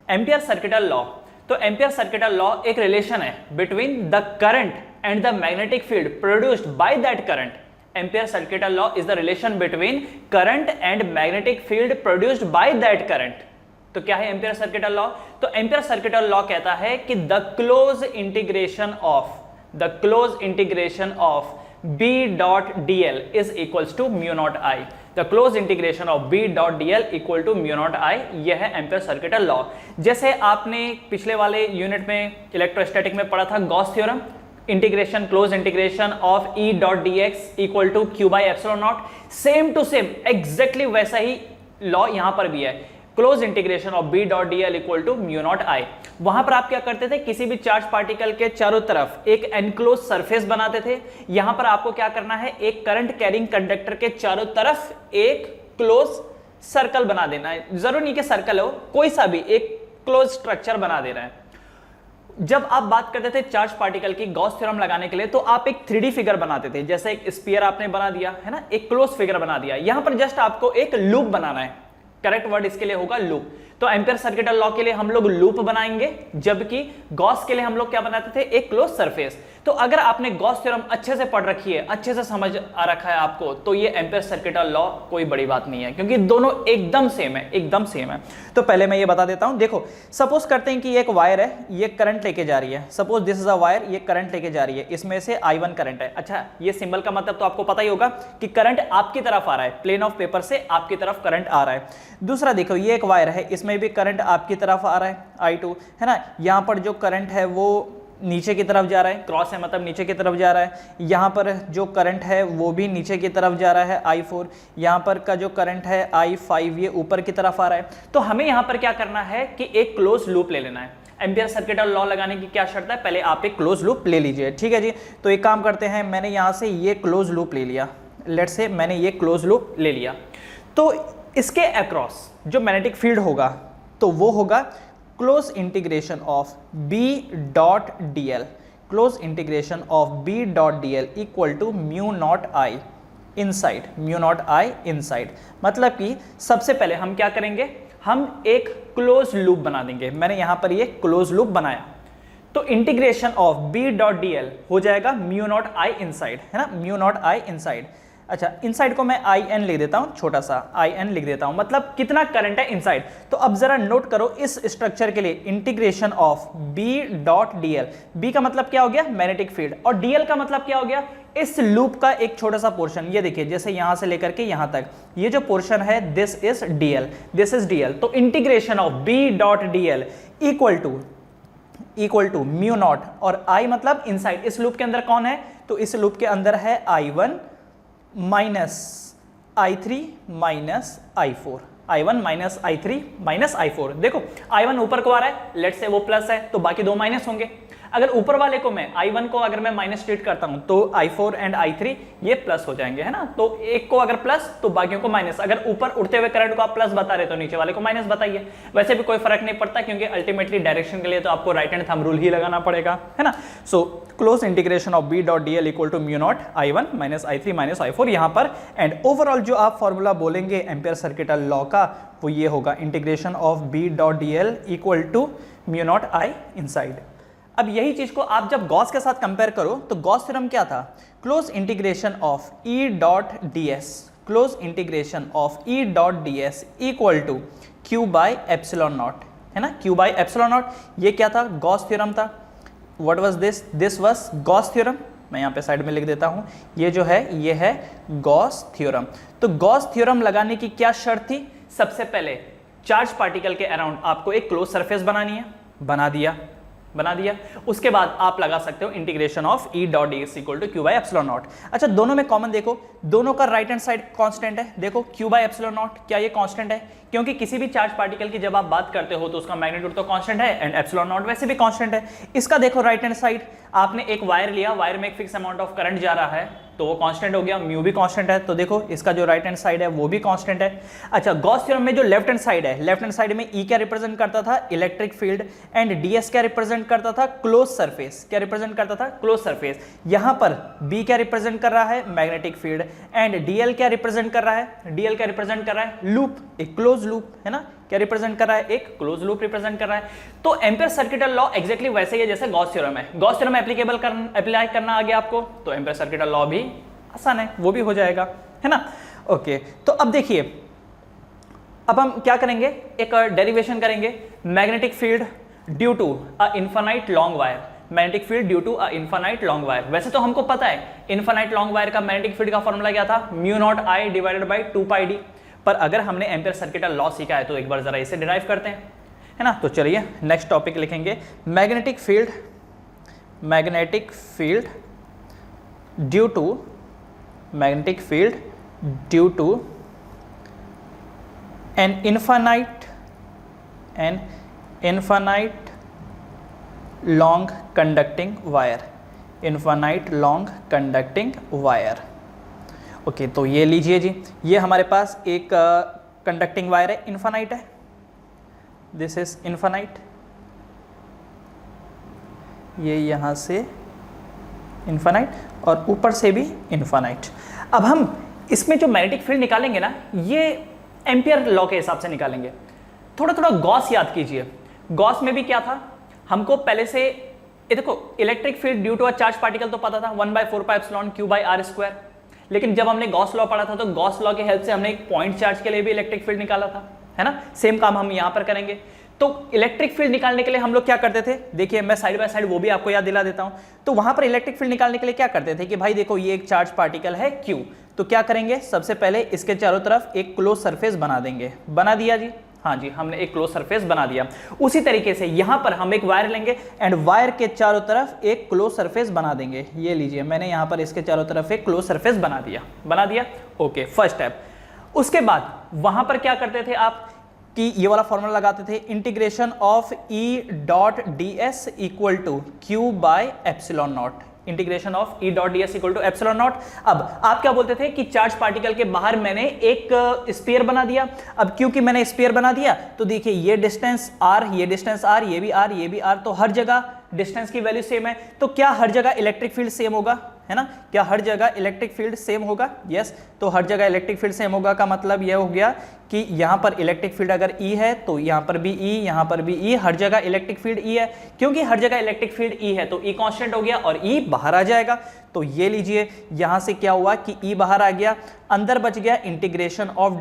Ampere circuital law, तो ampere circuital law एक relation है between the current and the magnetic field produced by that current. Ampere circuital law is the relation between current and magnetic field produced by that current. तो क्या है ampere circuital law? तो ampere circuital law कहता है कि the close integration of B dot dl is equals to mu naught I. The close integration of B dot dl equal to mu naught I. यह है ampere circuital law. जैसे आपने पिछले वाले unit में इलेक्ट्रोस्टैटिक में पढ़ा था Gauss theorem, integration close integration of E dot dx इक्वल to Q by epsilon naught, same to same exactly वैसा ही लॉ यहां पर भी है। Close integration of B dot dl equal to mu naught I। वहां पर आप क्या करते थे, किसी भी चार्ज पार्टिकल के चारों तरफ एक एनक्लोज सरफेस बनाते थे। यहां पर आपको क्या करना है, एक करंट कैरिंग कंडक्टर के चारों तरफ एक क्लोज सर्कल बना देना है। जरूरी नहीं कि सर्कल हो, कोई सा भी एक क्लोज स्ट्रक्चर बना देना है। जब आप बात करते थे चार्ज पार्टिकल की गॉस थ्योरम लगाने के लिए, तो आप एक 3D फिगर बनाते थे। जैसे एक स्फीयर आपने बना दिया है ना, एक क्लोज फिगर बना दिया। यहां पर जस्ट आपको एक लूप बनाना है, करेक्ट वर्ड इसके लिए होगा लूप। तो एम्पियर सर्किटल लॉ के लिए हम लोग लूप बनाएंगे, जबकि गॉस के लिए हम लोग क्या बनाते थे, एक क्लोज सरफेस। तो अगर आपने गॉस थ्योरम अच्छे से पढ़ रखी है, अच्छे से समझ आ रखा है आपको, तो ये एम्पियर सर्किटल लॉ कोई बड़ी बात नहीं है, क्योंकि दोनों एकदम सेम है, एकदम सेम है। तो पहले मैं ये बता देता हूं। देखो, सपोज करते हैं कि एक वायर है, ये करंट लेके जा रही है। Suppose this is a wire, ये करंट लेके जा रही है, इसमें से I1 करंट है। अच्छा, ये सिंबल का मतलब तो आपको पता ही होगा कि करंट आपकी तरफ आ रहा है, प्लेन ऑफ पेपर से आपकी तरफ करंट आ रहा है। दूसरा देखो, ये एक वायर है, इसमें भी करंट आपकी तरफ आ रहा है I2, है ना। यहां पर जो करंट है वो नीचे की तरफ जा रहा है, क्रॉस है मतलब नीचे की तरफ जा रहा है। यहाँ पर जो करंट है वो भी नीचे की तरफ जा रहा है I4। यहाँ पर का जो करंट है I5, ये ऊपर की तरफ आ रहा है। तो हमें यहाँ पर क्या करना है कि एक क्लोज लूप ले लेना है। एम्पियर सर्किटल लॉ लगाने की क्या शर्त है, पहले आप एक क्लोज लूप ले लीजिए, ठीक है जी। तो एक काम करते हैं, मैंने यहाँ से ये क्लोज लूप ले लिया, लेट्स से मैंने ये क्लोज लूप ले लिया। तो इसके अक्रॉस जो मैग्नेटिक फील्ड होगा, तो वो होगा close integration of B dot dl, close integration of B dot dl equal to mu naught I inside, mu naught I inside. मतलब कि सबसे पहले हम क्या करेंगे, हम एक क्लोज लूप बना देंगे। मैंने यहां पर ये क्लोज लूप बनाया, तो integration of B dot dl हो जाएगा म्यू नॉट I इनसाइड, है ना, म्यू नॉट I इनसाइड। अच्छा, इनसाइड को मैं IN लिख देता हूं, छोटा सा IN लिख देता हूं, मतलब कितना करंट है इनसाइड। तो अब जरा नोट करो इस स्ट्रक्चर के लिए integration of B dot dl। B का मतलब क्या हो गया, मैग्नेटिक फील्ड, और dl का मतलब क्या हो गया, इस लूप का एक छोटा सा पोर्शन। ये देखिए, जैसे यहां से लेकर के यहां तक ये जो पोर्शन है, this is dl, this is dl। तो integration of B dot dl equal to mu naught, और I मतलब इनसाइड, इस लूप के अंदर कौन है, तो इस लूप के अंदर है I1 minus I3 minus I4, I1 minus I3 minus I4। देखो, I1 ऊपर को आ रहा है, लेट्स से वो प्लस है, तो बाकी दो माइनस होंगे। अगर ऊपर वाले को मैं I1 को अगर मैं माइनस ट्रीट करता हूं, तो I4 एंड I3 ये प्लस हो जाएंगे, है ना। तो एक को अगर प्लस तो बाकियों को माइनस। अगर ऊपर उड़ते हुए करंट को आप प्लस बता रहे तो नीचे वाले को माइनस बताइए। वैसे भी कोई फर्क नहीं पड़ता, क्योंकि अल्टीमेटली डायरेक्शन के लिए तो आपको राइट हैंड थंब रूल ही लगाना पड़ेगा, है ना। So close integration of B dot dl equal to mu naught I1 minus I3 minus I4 यहाँ पर। एंड ओवरऑल जो आप फॉर्मूला बोलेंगे एम्पियर सर्किटल लॉ का, वो ये होगा integration of B dot dl equal to mu naught I inside. अब यही चीज को आप जब गॉस के साथ कंपेयर करो, तो गॉस थ्योरम क्या था, close integration of E dot ds, close integration of E dot ds equal to Q by epsilon naught, है ना, Q बाय एप्सिलॉन नॉट। ये क्या था, गॉस थ्योरम था। What was this, this was Gauss theorem. मैं यहाँ पे side में लिख देता हूँ, ये जो है ये है गॉस थ्योरम। तो गॉस थ्योरम लगाने की क्या शर्त थी, सबसे पहले चार्ज पार्टिकल के अराउंड आपको एक क्लोज सरफेस बनानी है, बना दिया। उसके बाद आप लगा सकते हो integration of E dot ds equal to Q by epsilon naught. अच्छा, दोनों में कॉमन देखो, दोनों का राइट हैंड साइड कांस्टेंट है। देखो Q बाय एप्सिलॉन नॉट, क्या ये कांस्टेंट है, क्योंकि किसी भी चार्ज पार्टिकल की जब आप बात करते हो तो उसका मैग्नीट्यूड तो कांस्टेंट है, एंड एप्सिलॉन नॉट वैसे भी कांस्टेंट है। इसका देखो राइट हैंड साइड, आपने एक वायर लिया, वायर में एक फिक्स अमाउंट ऑफ करंट जा रहा है, तो वो कांस्टेंट हो गया, म्यू भी कांस्टेंट है। तो देखो इसका जो राइट हैंड साइड है वो भी कांस्टेंट है। अच्छा, गॉस थ्योरम में जो लेफ्ट हैंड साइड है, लेफ्ट हैंड साइड में E क्या रिप्रेजेंट करता था, इलेक्ट्रिक फील्ड, एंड ds क्या रिप्रेजेंट करता था, क्लोज सरफेस। क्या रिप्रेजेंट करता था, क्लोज सरफेस। यहां पर B क्या रिप्रेजेंट कर रहा है, मैग्नेटिक फील्ड, एंड dl क्या रिप्रेजेंट कर रहा है, dl क्या रिप्रेजेंट कर रहा है, लूप, एक क्लोज लूप, है ना, क्या रिप्रेजेंट कर रहा है, एक क्लोज लूप रिप्रेजेंट कर रहा है। तो एम्पियर सर्किटल लॉ एग्जैक्टली वैसे ही है जैसे गॉस थ्योरम है। गॉस थ्योरम अप्लाई करना आ गया आपको, तो एम्पियर सर्किटल लॉ भी आसान है, वो भी हो जाएगा, है ना। ओके, तो अब देखिए, अब हम क्या करेंगे, एक डेरिवेशन करेंगे। Magnetic field due to a infinite long wire, magnetic field due to a infinite long wire. वैसे तो हमको पता है इनफाइनाइट लॉन्ग वायर का मैग्नेटिक फील्ड का फॉर्मूला क्या था, mu naught I divided by 2πd। पर अगर हमने एम्पियर सर्किटल लॉ सीखा है तो एक बार जरा इसे डिराइव करते हैं, है ना। तो चलिए नेक्स्ट टॉपिक लिखेंगे, magnetic field due to an infinite long conducting wire। Okay, तो ये लीजिए जी, ये हमारे पास एक कंडक्टिंग वायर है, इनफाइनाइट है, दिस इज इनफाइनाइट, ये यहां से इनफाइनाइट और ऊपर से भी इनफाइनाइट। अब हम इसमें जो मैग्नेटिक फील्ड निकालेंगे ना, ये एम्पियर लॉ के हिसाब से निकालेंगे। थोड़ा थोड़ा गॉस याद कीजिए, गॉस में भी क्या था, हमको पहले से ये देखो, electric field due to a charge particle तो पता था 1/4πε/q/r²। लेकिन जब हमने गॉस लॉ पढ़ा था तो गॉस लॉ के हेल्प से हमने एक पॉइंट चार्ज के लिए भी इलेक्ट्रिक फील्ड निकाला था, है ना। सेम काम हम यहां पर करेंगे। तो इलेक्ट्रिक फील्ड निकालने के लिए हम लोग क्या करते थे, देखिए मैं साइड बाय साइड वो भी आपको याद दिला देता हूं। तो वहां पर इलेक्ट्रिक फील्ड निकालने के लिए क्या करते थे कि भाई देखो, ये एक चार्ज पार्टिकल है Q, तो क्या करेंगे, सबसे पहले इसके चारों तरफ एक क्लोज सरफेस बना देंगे। बना दिया जी, हाँ जी, हमने एक क्लोज सरफेस बना दिया। उसी तरीके से यहां पर हम एक वायर लेंगे एंड वायर के चारों तरफ एक क्लोज सरफेस बना देंगे। ये लीजिए, मैंने यहां पर इसके चारों तरफ एक क्लोज सरफेस बना दिया। Okay, first step. उसके बाद वहां पर क्या करते थे आप कि ये वाला फॉर्मूला लगाते थे, integration of E.ds equal to Q/ε0। Integration of E.ds equal to ε0। अब आप क्या बोलते थे कि चार्ज पार्टिकल के बाहर मैंने एक स्फीयर बना दिया। अब क्योंकि मैंने स्फीयर बना दिया तो देखिए, ये डिस्टेंस r, ये डिस्टेंस r, ये भी r, ये भी r, तो हर जगह डिस्टेंस की वैल्यू सेम है। तो क्या हर जगह इलेक्ट्रिक फील्ड सेम होगा, है ना। क्या हर जगह इलेक्ट्रिक फील्ड सेम होगा, यस। तो हर जगह इलेक्ट्रिक फील्ड सेम होगा का मतलब यह हो गया कि यहां पर इलेक्ट्रिक फील्ड अगर E है तो यहां पर भी E, यहां पर भी E, हर जगह इलेक्ट्रिक फील्ड E है। क्योंकि हर जगह इलेक्ट्रिक फील्ड E है तो E कांस्टेंट हो गया और E बाहर आ जाएगा। तो ये लीजिए, यहां से क्या हुआ कि E बाहर आ गया, अंदर बच गया इंटीग्रेशन ऑफ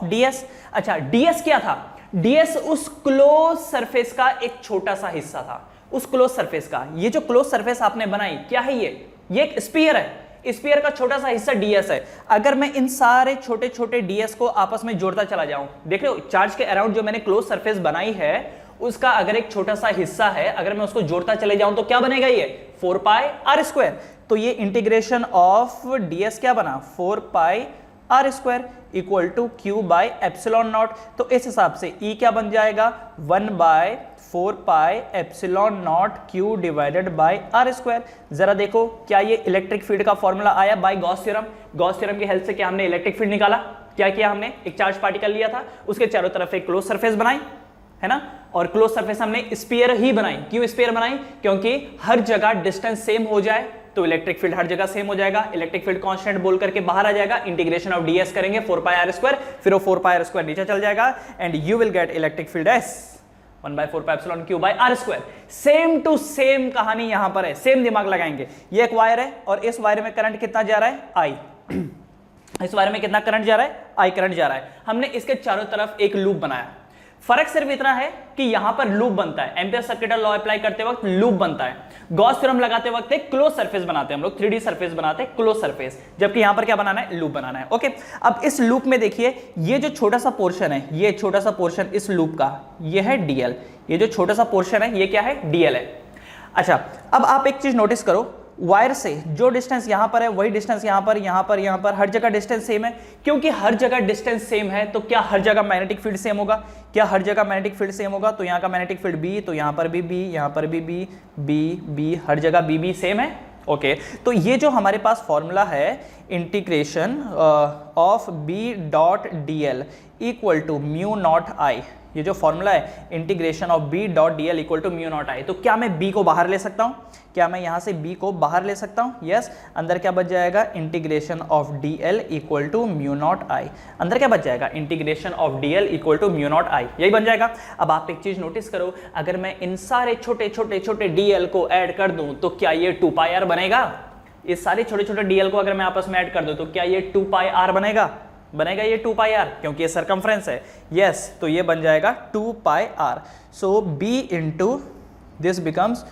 ds, अच्छा, ds क्या था, ds उस क्लोज सरफेस का एक छोटा सा हिस्सा था, उस क्लोज सरफेस का। ये जो क्लोज सरफेस आपने बनाई, क्या है ये एक स्फीयर है, स्फीयर का छोटा सा हिस्सा ds है। अगर मैं इन सारे छोटे छोटे ds को आपस में जोड़ता चला जाऊं, देख रहे हो, चार्ज के अराउंड जो मैंने क्लोज सरफेस बनाई है उसका अगर एक छोटा सा हिस्सा है, अगर मैं उसको जोड़ता चले जाऊं तो क्या बनेगा, ये 4πr²। तो ये इंटीग्रेशन ऑफ ds क्या बना, 4πr² इक्वल टू Q/ε0। तो इस हिसाब से E क्या बन जाएगा, 1/4πε0 Q डिवाइडेड बाय r²। जरा देखो, क्या ये इलेक्ट्रिक फील्ड का फॉर्मूला आया by Gauss theorem. Gauss theorem की हेल्प से क्या हमने इलेक्ट्रिक फील्ड निकाला, क्या किया हमने, एक चार्ज पार्टिकल लिया था, उसके चारों तरफ एक क्लोज सरफेस बनाई, है ना। और क्लोज सरफेस हमने स्फीयर ही बनाई। क्यों स्फीयर बनाई, क्योंकि हर जगह डिस्टेंस सेम हो जाए तो इलेक्ट्रिक फील्ड हर जगह सेम हो जाएगा, इलेक्ट्रिक फील्ड कांस्टेंट बोल करके बाहर आ जाएगा, इंटीग्रेशन ऑफ ds करेंगे 4πr², फिर वो 4πr² नीचे चल जाएगा and you will get electric field as 1/4πε0q/r²। Same to same कहानी यहां पर है, सेम दिमाग लगाएंगे। ये एक वायर है और इस वायर में करंट कितना जा रहा है, I। इस वायर में कितना करंट जा रहा है, I करंट जा रहा है। हमने इसके चारों तरफ एक लूप बनाया। फर्क सिर्फ इतना है कि यहां पर लूप बनता है, एम्पियर सर्किटल लॉ अप्लाई करते वक्त लूप बनता है। गॉस थ्योरम लगाते वक्त एक क्लोज सरफेस बनाते हैं हम लोग, 3D सरफेस बनाते हैं, क्लोज सरफेस, जबकि यहां पर क्या बनाना है, लूप बनाना है। ओके, अब इस लूप में देखिए, ये जो छोटा सा पोर्शन है, ये छोटा सा पोर्शन इस लूप का, ये है dl। ये जो छोटा सा पोर्शन है ये क्या है, dl है। अच्छा, अब आप एक चीज नोटिस करो, वायर से जो डिस्टेंस यहां पर है वही डिस्टेंस यहां पर, यहां पर, यहां पर, हर जगह डिस्टेंस सेम है। क्योंकि हर जगह डिस्टेंस सेम है तो क्या हर जगह मैग्नेटिक फील्ड सेम होगा, क्या हर जगह मैग्नेटिक फील्ड सेम होगा, तो यहां का मैग्नेटिक फील्ड B, तो यहां पर भी B, यहां पर भी B, B, B, हर जगह B सेम है। ओके, तो ये जो हमारे पास फॉर्मूला है, integration of B.dl equal to mu naught I, ये जो फॉर्मूला है integration of B dot D L equal to mu naught I, तो क्या मैं बी को बाहर ले सकता हूँ? क्या मैं यहाँ से बी को बाहर ले सकता हूँ? यस, अंदर क्या बच जाएगा? Integration of D L equal to mu naught I. अंदर क्या बच जाएगा? Integration of D L equal to mu naught I, यही बन जाएगा। अब आप एक चीज नोटिस करो, अगर मैं इन सारे छोटे छोटे छोटे डी एल को ऐड कर दूं तो क्या ये 2 पाई आर बनेगा? इस सारे छोटे छोटे डी एल को अगर मैं आपस में ऐड कर दूं तो क्या ये 2 पाई आर बनेगा? बनेगा ये 2 पाई आर, क्योंकि ये सरकमफ्रेंस है। यस, तो ये बन जाएगा 2 pi R. So B into this becomes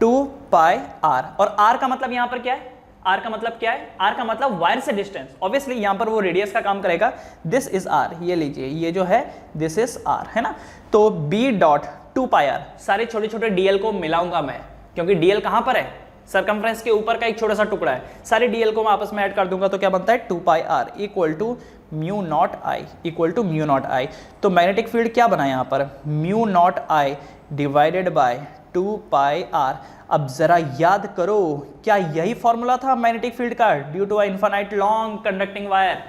2 pi R. और आर का मतलब यहां पर क्या है? आर का मतलब क्या है? आर का मतलब वायर से डिस्टेंस। ऑब्वियसली यहां पर वो रेडियस का काम करेगा। दिस इज आर, ये लीजिए, ये जो है दिस इज आर, है ना। तो बी डॉट 2 पाई आर, सारे छोटे छोटे डीएल को मिलाऊंगा मैं, क्योंकि डीएल कहां पर है? सरकमफ्रेंस के ऊपर का एक छोटा सा टुकड़ा है। सारे डीएल को मैं आपस में ऐड कर दूंगा तो क्या बनता है? 2 pi R equal to mu naught I, equal to mu naught I. तो मैग्नेटिक फील्ड क्या बना यहाँ पर? Mu naught I divided by 2 pi R. अब जरा याद करो, क्या यही फॉर्मूला था मैग्नेटिक फील्ड का due to a infinite long conducting wire?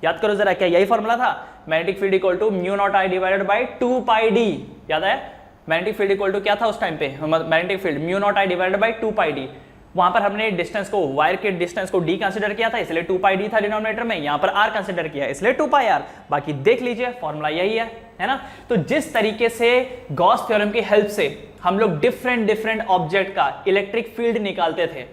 याद करो जरा, क्या यही फॉर्मूला था? Magnetic field equal to mu naught I divided by 2 pi D. याद है? मैग्नेटिक फील्ड इक्वल टू क्या था उस टाइम पे? Magnetic field mu naught I divided by 2 pi D. वहां पर हमने डिस्टेंस को, वायर के डिस्टेंस को डी कंसीडर किया था, इसलिए 2 पाई डी था डिनोमिनेटर में। यहां पर आर कंसीडर किया, इसलिए 2 पाई आर। बाकी देख लीजिए, फॉर्मूला यही है ना। तो जिस तरीके से गॉस थ्योरम की हेल्प से हम लोग डिफरेंट डिफरेंट ऑब्जेक्ट का इलेक्ट्रिक फील्ड निकालते थे,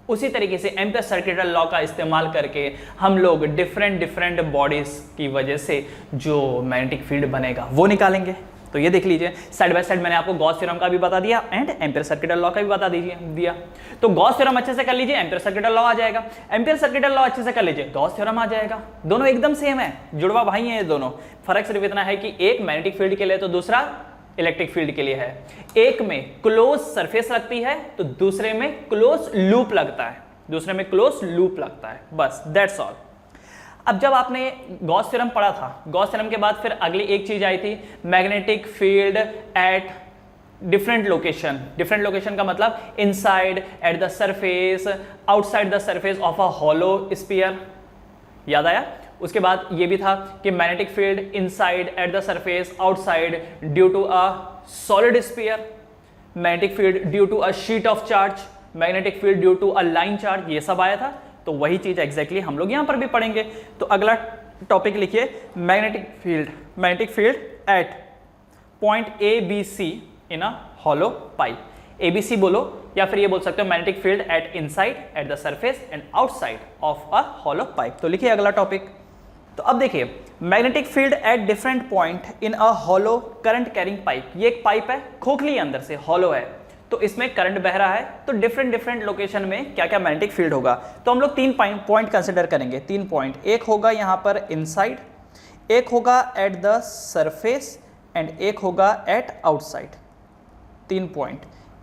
उसी तरीके से एम्पियर सर्किटल लॉ का इस्तेमाल करके हम लोग डिफरेंट डिफरेंट बॉडीज की वजह से जो मैग्नेटिक फील्ड बनेगा वो निकालेंगे। तो ये देख लीजिए, साइड बाय साइड मैंने आपको गॉस थ्योरम का भी बता दिया एंड एम्पियर सर्किटल लॉ का भी बता दिया। तो गॉस थ्योरम अच्छे से कर लीजिए, एम्पियर सर्किटल लॉ आ जाएगा। एम्पियर सर्किटल लॉ अच्छे से कर लीजिए, गॉस थ्योरम आ जाएगा। दोनों एकदम सेम है, जुड़वा भाई हैं ये दोनों। फर्क सिर्फ इतना है कि एक मैग्नेटिक फील्ड के लिए तो दूसरा इलेक्ट्रिक फील्ड के लिए है। एक में क्लोज सरफेस लगती है तो दूसरे में क्लोज लूप लगता है, बस दैट्स ऑल। अब जब आपने गॉस थ्योरम पढ़ा था, गॉस थ्योरम के बाद फिर अगली एक चीज आई थी, magnetic field at different location. Different location का मतलब inside, at the surface, outside the surface of a hollow sphere. याद आया? उसके बाद ये भी था कि magnetic field inside, at the surface, outside due to a solid sphere, magnetic field due to a sheet of charge, magnetic field due to a line charge, ये सब आया था। तो वही चीज एग्जैक्टली हम लोग यहां पर भी पढ़ेंगे। तो अगला टॉपिक लिखिए, magnetic field at point A B C in a hollow pipe. ABC बोलो या फिर ये बोल सकते हो magnetic field at inside, at the surface and outside of a hollow pipe. तो लिखिए अगला टॉपिक। तो अब देखिए, magnetic field at different point in a hollow current carrying pipe. ये एक पाइप है, खोखली अंदर से हॉलो है, तो इसमें करंट बह रहा है। तो डिफरेंट डिफरेंट लोकेशन में क्या क्या मैग्नेटिक फील्ड होगा? तो हम लोग 3 पॉइंट कंसिडर करेंगे, 3 पॉइंट। एक होगा यहाँ पर इनसाइड, एक होगा एट द सरफेस एंड एक होगा एट आउटसाइड। 3 पॉइंट,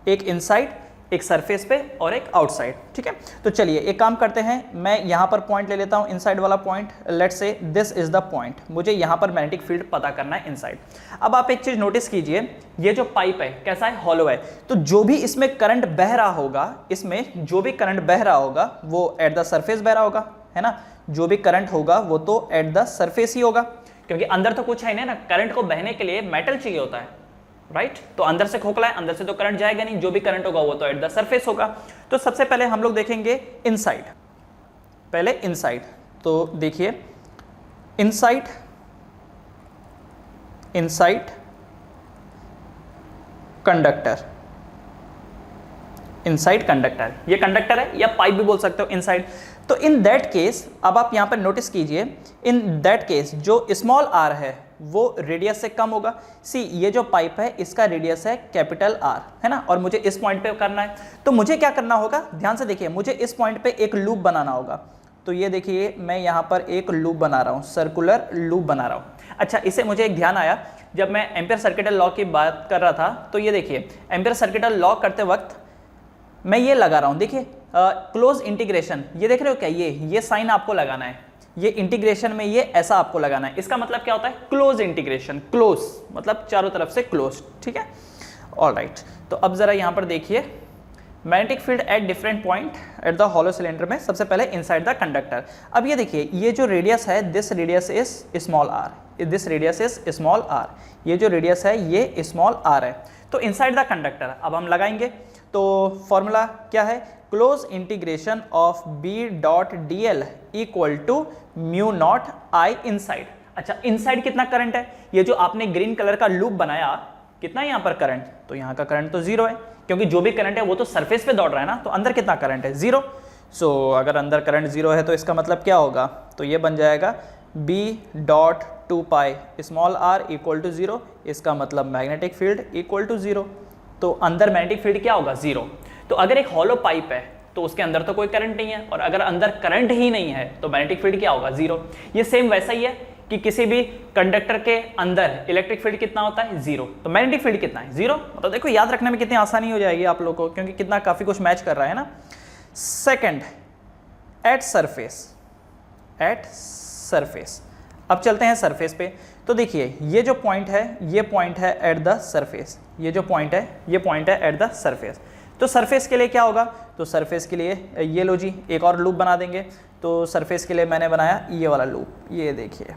एक इनसाइड, एक सरफेस पे और एक आउटसाइड। ठीक है, तो चलिए एक काम करते हैं, मैं यहाँ पर पॉइंट ले लेता हूँ, इनसाइड वाला point. Let's say this is the point, मुझे यहाँ पर मैग्नेटिक फील्ड पता करना है इनसाइड। अब आप एक चीज नोटिस कीजिए, ये जो पाइप है कैसा है? हॉलो है। तो जो भी इसमें करंट बह रहा होगा, इसमें जो भी करंट बह रहा होगा वो एट द सरफेस बह रहा होगा, है ना। जो भी करंट होगा वो तो एट द सरफेस ही होगा, क्योंकि अंदर तो कुछ है नहीं ना। करंट को बहने के लिए मेटल चाहिए होता है, राइट। तो अंदर से खोखला है, अंदर से तो करंट जाएगा नहीं, जो भी करंट होगा वो तो एट द सरफेस होगा। तो सबसे पहले हम लोग देखेंगे इनसाइड, पहले इनसाइड। तो देखिए इनसाइड कंडक्टर, इनसाइड कंडक्टर, ये कंडक्टर है या पाइप भी बोल सकते हो इनसाइड। तो इन दैट केस, अब आप यहां पर नोटिस कीजिए, इन दैट केस जो स्मॉल आर है वो रेडियस से कम होगा। सी, ये जो पाइप है इसका रेडियस है कैपिटल आर, है ना, और मुझे इस पॉइंट पे करना है। तो मुझे क्या करना होगा? ध्यान से देखिए, मुझे इस पॉइंट पे एक लूप बनाना होगा। तो ये देखिए, मैं यहाँ पर एक लूप बना रहा हूँ, सर्कुलर लूप बना रहा हूँ। अच्छा, इससे मुझे एक ध्यान आया, जब मैं एम्पियर सर्किटल लॉ की बात कर रहा था, तो ये देखिए एम्पियर सर्किटल लॉ करते वक्त मैं ये लगा रहा हूँ, देखिए क्लोज इंटीग्रेशन, ये देख रहे हो क्या? ये साइन आपको लगाना है, ये इंटीग्रेशन में ये ऐसा आपको लगाना है। इसका मतलब क्या होता है? क्लोज इंटीग्रेशन, क्लोज मतलब चारों तरफ से क्लोज। ठीक है, ऑलराइट। तो अब जरा यहाँ पर देखिए, magnetic field at different point at the hollow cylinder में सबसे पहले इनसाइड द कंडक्टर। अब ये देखिए, ये जो रेडियस है, this radius is small R, this radius is small R, ये जो रेडियस है ये स्मॉल आर है। तो इनसाइड द कंडक्टर अब हम लगाएंगे, तो फॉर्मूला क्या है, close integration of B dot D L equal to mu naught I inside. अच्छा, इनसाइड कितना करंट है, ये जो आपने ग्रीन कलर का लूप बनाया, कितना है यहाँ पर करंट, तो यहाँ का करंट तो जीरो है, क्योंकि जो भी करंट है वो तो सरफेस पे दौड़ रहा है ना, तो अंदर कितना करंट है, जीरो। सो अगर अंदर करंट जीरो है तो इसका मतलब क्या होगा, तो ये बन जाएगा b dot two pi small R equal to zero, इसका मतलब magnetic field equal to zero. तो अंदर मैग्नेटिक फील्ड क्या होगा, जीरो। तो अगर एक हॉलो पाइप है तो उसके अंदर तो कोई करंट नहीं है, और अगर अंदर करंट ही नहीं है तो मैग्नेटिक फील्ड क्या होगा, जीरो। ये सेम वैसा ही है कि किसी भी कंडक्टर के अंदर इलेक्ट्रिक फील्ड कितना होता है, जीरो, तो मैग्नेटिक फील्ड कितना है, जीरो। मतलब देखो याद रखने में कितनी आसानी हो जाएगी आप लोगों को, क्योंकि कितना काफी कुछ मैच कर रहा है ना। Second, at surface. अब चलते हैं सरफेस पे, तो देखिए ये जो पॉइंट है, ये पॉइंट है एट द सरफेस, ये जो पॉइंट है ये पॉइंट है एट द सरफेस। तो सरफेस के लिए क्या होगा, तो सरफेस के लिए ये लो जी एक और लूप बना देंगे। तो सरफेस के लिए मैंने बनाया ये वाला लूप, ये देखिए,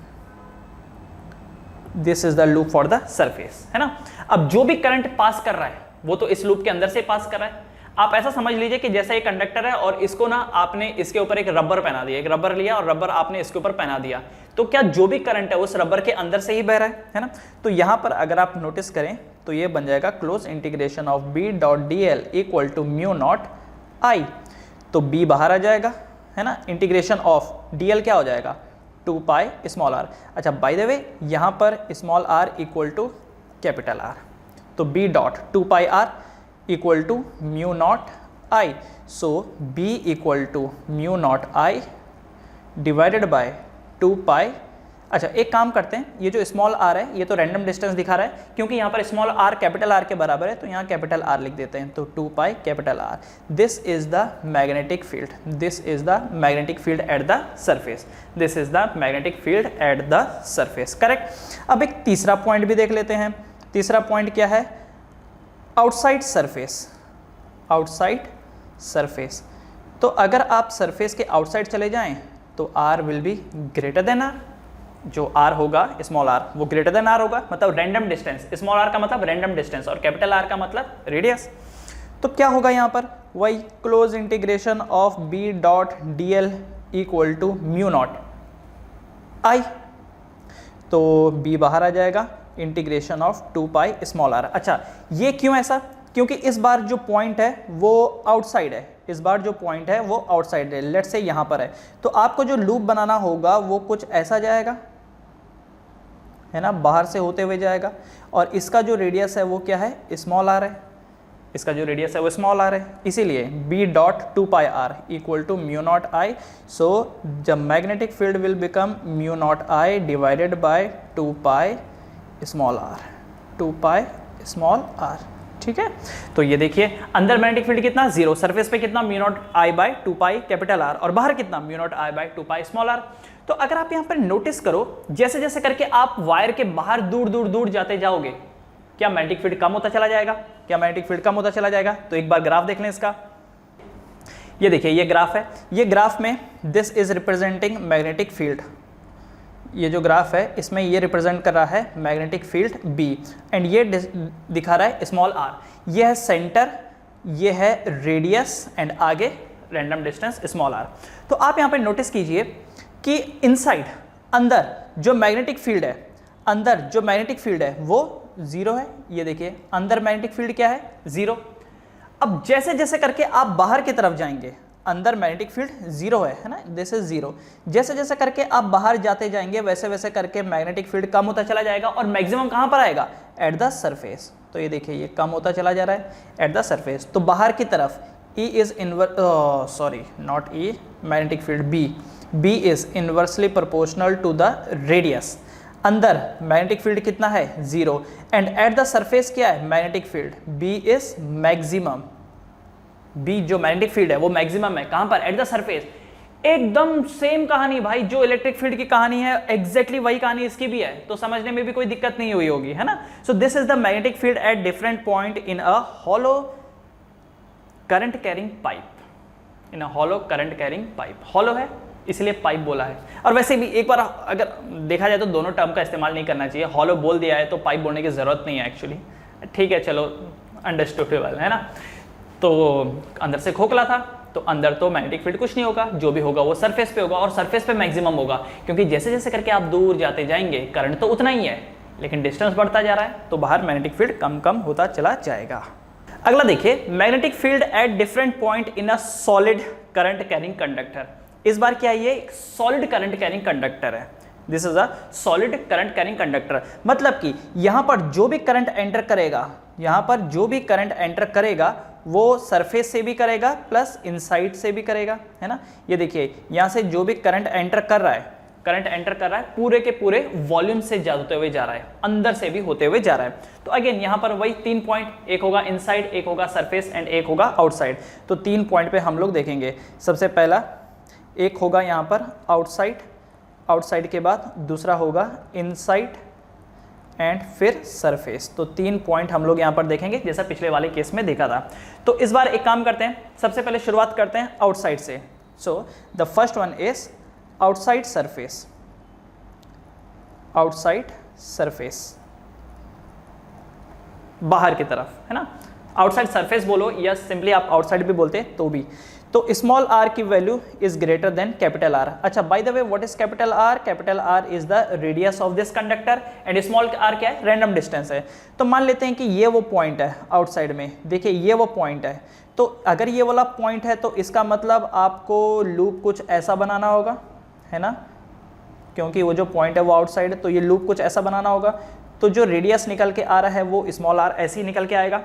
this is the loop for the surface, है ना। अब जो भी करंट पास कर रहा है वो तो इस लूप के अंदर से पास कर रहा है। आप ऐसा समझ लीजिए कि जैसा ये कंडक्टर है और इसको ना आपने इसके ऊपर एक रबर पहना दिया, एक रबर लिया और रबर आपने इसके ऊपर पहना दिया, तो क्या जो भी करंट है उस रबर के अंदर से ही बह रहा है ना। तो यहां पर अगर आप नोटिस करें तो ये बन जाएगा close integration of B dot D L equal to mu naught I. तो बी बाहर आ जाएगा, है ना, इंटीग्रेशन ऑफ डी एल क्या हो जाएगा, टू पाई स्मॉल आर। अच्छा, बाय द वे यहां पर small R equal to capital R, तो B dot two pi R equal to mu naught I. So B equal to mu naught I divided by two pi. अच्छा, एक काम करते हैं, ये जो स्मॉल आर है ये तो रैंडम डिस्टेंस दिखा रहा है, क्योंकि यहाँ पर स्मॉल आर कैपिटल आर के बराबर है, तो यहाँ कैपिटल आर लिख देते हैं, तो two pi capital R. This is the magnetic field, this is the magnetic field at the surface, this is the magnetic field at the surface, correct. अब एक तीसरा पॉइंट भी देख लेते हैं। तीसरा पॉइंट क्या है, आउटसाइड सरफेस, आउटसाइड सरफेस। तो अगर आप सरफेस के आउटसाइड चले जाएं तो R will be greater than R, जो आर होगा स्मॉल आर वो ग्रेटर देन आर होगा, मतलब रैंडम डिस्टेंस, स्मॉल आर का मतलब रैंडम डिस्टेंस और कैपिटल आर का मतलब रेडियस। तो क्या होगा यहाँ पर, वही close integration of B dot D L equal to mu naught I. तो बी बाहर आ जाएगा, integration of two pi small R. अच्छा, ये क्यों ऐसा, क्योंकि इस बार जो पॉइंट है वो आउटसाइड है, इस बार जो पॉइंट है वो आउटसाइड है, लेट्स से यहाँ पर है, तो आपको जो लूप बनाना होगा वो कुछ ऐसा जाएगा, है ना, बाहर से होते हुए जाएगा, और इसका जो रेडियस है वो क्या है, स्मॉल आर है, इसका जो रेडियस है वो स्मॉल आर है, इसीलिए B dot two pi R equal to mu naught I. So the magnetic field will become mu naught I divided by two pi small R, two pi small R, ठीक है। तो ये देखिए अंदर magnetic field कितना, zero, surface पे कितना, mu naught I by two pi capital R, और बाहर कितना, mu naught I by two pi small R. तो अगर आप यहाँ पर नोटिस करो, जैसे जैसे करके आप वायर के बाहर दूर दूर दूर जाते जाओगे, क्या मैग्नेटिक फील्ड कम होता चला जाएगा, क्या मैग्नेटिक फील्ड कम होता चला जाएगा। तो एक बार ग्राफ देख लें इसका, ये देखिए ये ग्राफ है, ये ग्राफ में this is representing magnetic field, ये जो ग्राफ है इसमें ये रिप्रेजेंट कर रहा है मैग्नेटिक फील्ड B, एंड ये दिखा रहा है स्मॉल r, ये है सेंटर, ये है रेडियस, एंड आगे रैंडम डिस्टेंस स्मॉल r। तो आप यहाँ पे नोटिस कीजिए कि इनसाइड, अंदर जो मैग्नेटिक फील्ड है, अंदर जो मैग्नेटिक फील्ड है वो जीरो है, ये देखिए अंदर मैग्नेटिक फील्ड क्या है, जीरो। अब जैसे जैसे करके आप बाहर की तरफ जाएंगे, अंदर मैग्नेटिक फील्ड जीरो है ना, दिस इज जीरो, जैसे जैसे करके आप बाहर जाते जाएंगे वैसे वैसे करके मैग्नेटिक फील्ड कम होता चला जाएगा, और मैक्सिमम कहां पर आएगा, एट द सरफेस। तो ये देखिए ये कम होता चला जा रहा है एट द सरफेस। तो बाहर की तरफ E is not E, magnetic field B is inversely proportional to the radius. अंदर मैग्नेटिक फील्ड कितना है, zero, and at the surface क्या है, magnetic field B is maximum, B जो मैग्नेटिक फील्ड है वो मैक्सिमम है, कहां पर, एट द सरफेस। एकदम सेम कहानी भाई, जो इलेक्ट्रिक फील्ड की कहानी है एग्जैक्टली वही कहानी इसकी भी है, तो समझने में भी कोई दिक्कत नहीं हुई होगी, है ना। सो this is the magnetic field at different point in a hollow current carrying pipe, in a hollow current carrying pipe. Hollow है इसलिए पाइप बोला है। और वैसे भी एक बार अगर देखा जाए तो दोनों टर्म का इस्तेमाल नहीं करना चाहिए, हॉलो बोल दिया है तो पाइप बोलने की जरूरत नहीं है एक्चुअली, ठीक है चलो अंडरस्टूडेबल है ना। तो अंदर से खोखला था तो अंदर तो मैग्नेटिक फील्ड कुछ नहीं होगा, जो भी होगा वो सरफेस पे होगा और सरफेस पे मैक्सिमम होगा, क्योंकि जैसे जैसे करके आप दूर जाते जाएंगे करंट तो उतना ही है लेकिन डिस्टेंस बढ़ता जा रहा है तो बाहर मैग्नेटिक फील्ड कम कम होता चला जाएगा। अगला देखिए, magnetic field at different point in a solid current carrying conductor. इस बार क्या ये एक सॉलिड करंट कैरिंग कंडक्टर है, this is a solid current carrying conductor. मतलब कि यहां पर जो भी करंट एंटर करेगा, यहां पर जो भी करंट एंटर करेगा वो सरफेस से भी करेगा प्लस इनसाइड से भी करेगा, है ना। ये देखिए यहां से जो भी करंट एंटर कर रहा है, करंट एंटर कर रहा है पूरे के पूरे वॉल्यूम से होते हुए जा रहा है, अंदर से भी होते हुए जा रहा है। तो अगेन यहां पर वही 3 पॉइंट, एक होगा इनसाइड, एक होगा सरफेस एंड एक होगा आउटसाइड। तो 3 पॉइंट पे हम लोग देखेंगे। सबसे पहला एक होगा यहां पर आउटसाइड, आउटसाइड के बाद दूसरा होगा इनसाइड एंड फिर सरफेस। तो 3 पॉइंट हम लोग यहां पर देखेंगे जैसा पिछले वाले केस में देखा था। तो इस बार एक काम करते हैं, सबसे पहले शुरुआत करते हैं आउटसाइड से। So the first one is outside surface, outside surface बाहर की तरफ, है ना। आउटसाइड सरफेस बोलो या सिंपली आप आउटसाइड भी बोलते तो भी। तो स्मॉल आर की value is greater than capital R. अच्छा by the way what is capital R? Capital R is the radius of this conductor and small R क्या है? रैंडम डिस्टेंस है। तो मान लेते हैं कि ये वो पॉइंट है आउटसाइड में, देखिए ये वो पॉइंट है। तो अगर ये वाला पॉइंट है तो इसका मतलब आपको लूप कुछ ऐसा बनाना होगा, है ना, क्योंकि वो जो पॉइंट है वो आउटसाइड है, तो ये लूप कुछ ऐसा बनाना होगा। तो जो रेडियस निकल के आ रहा है वो स्मॉल आर ऐसे ही निकल के आएगा।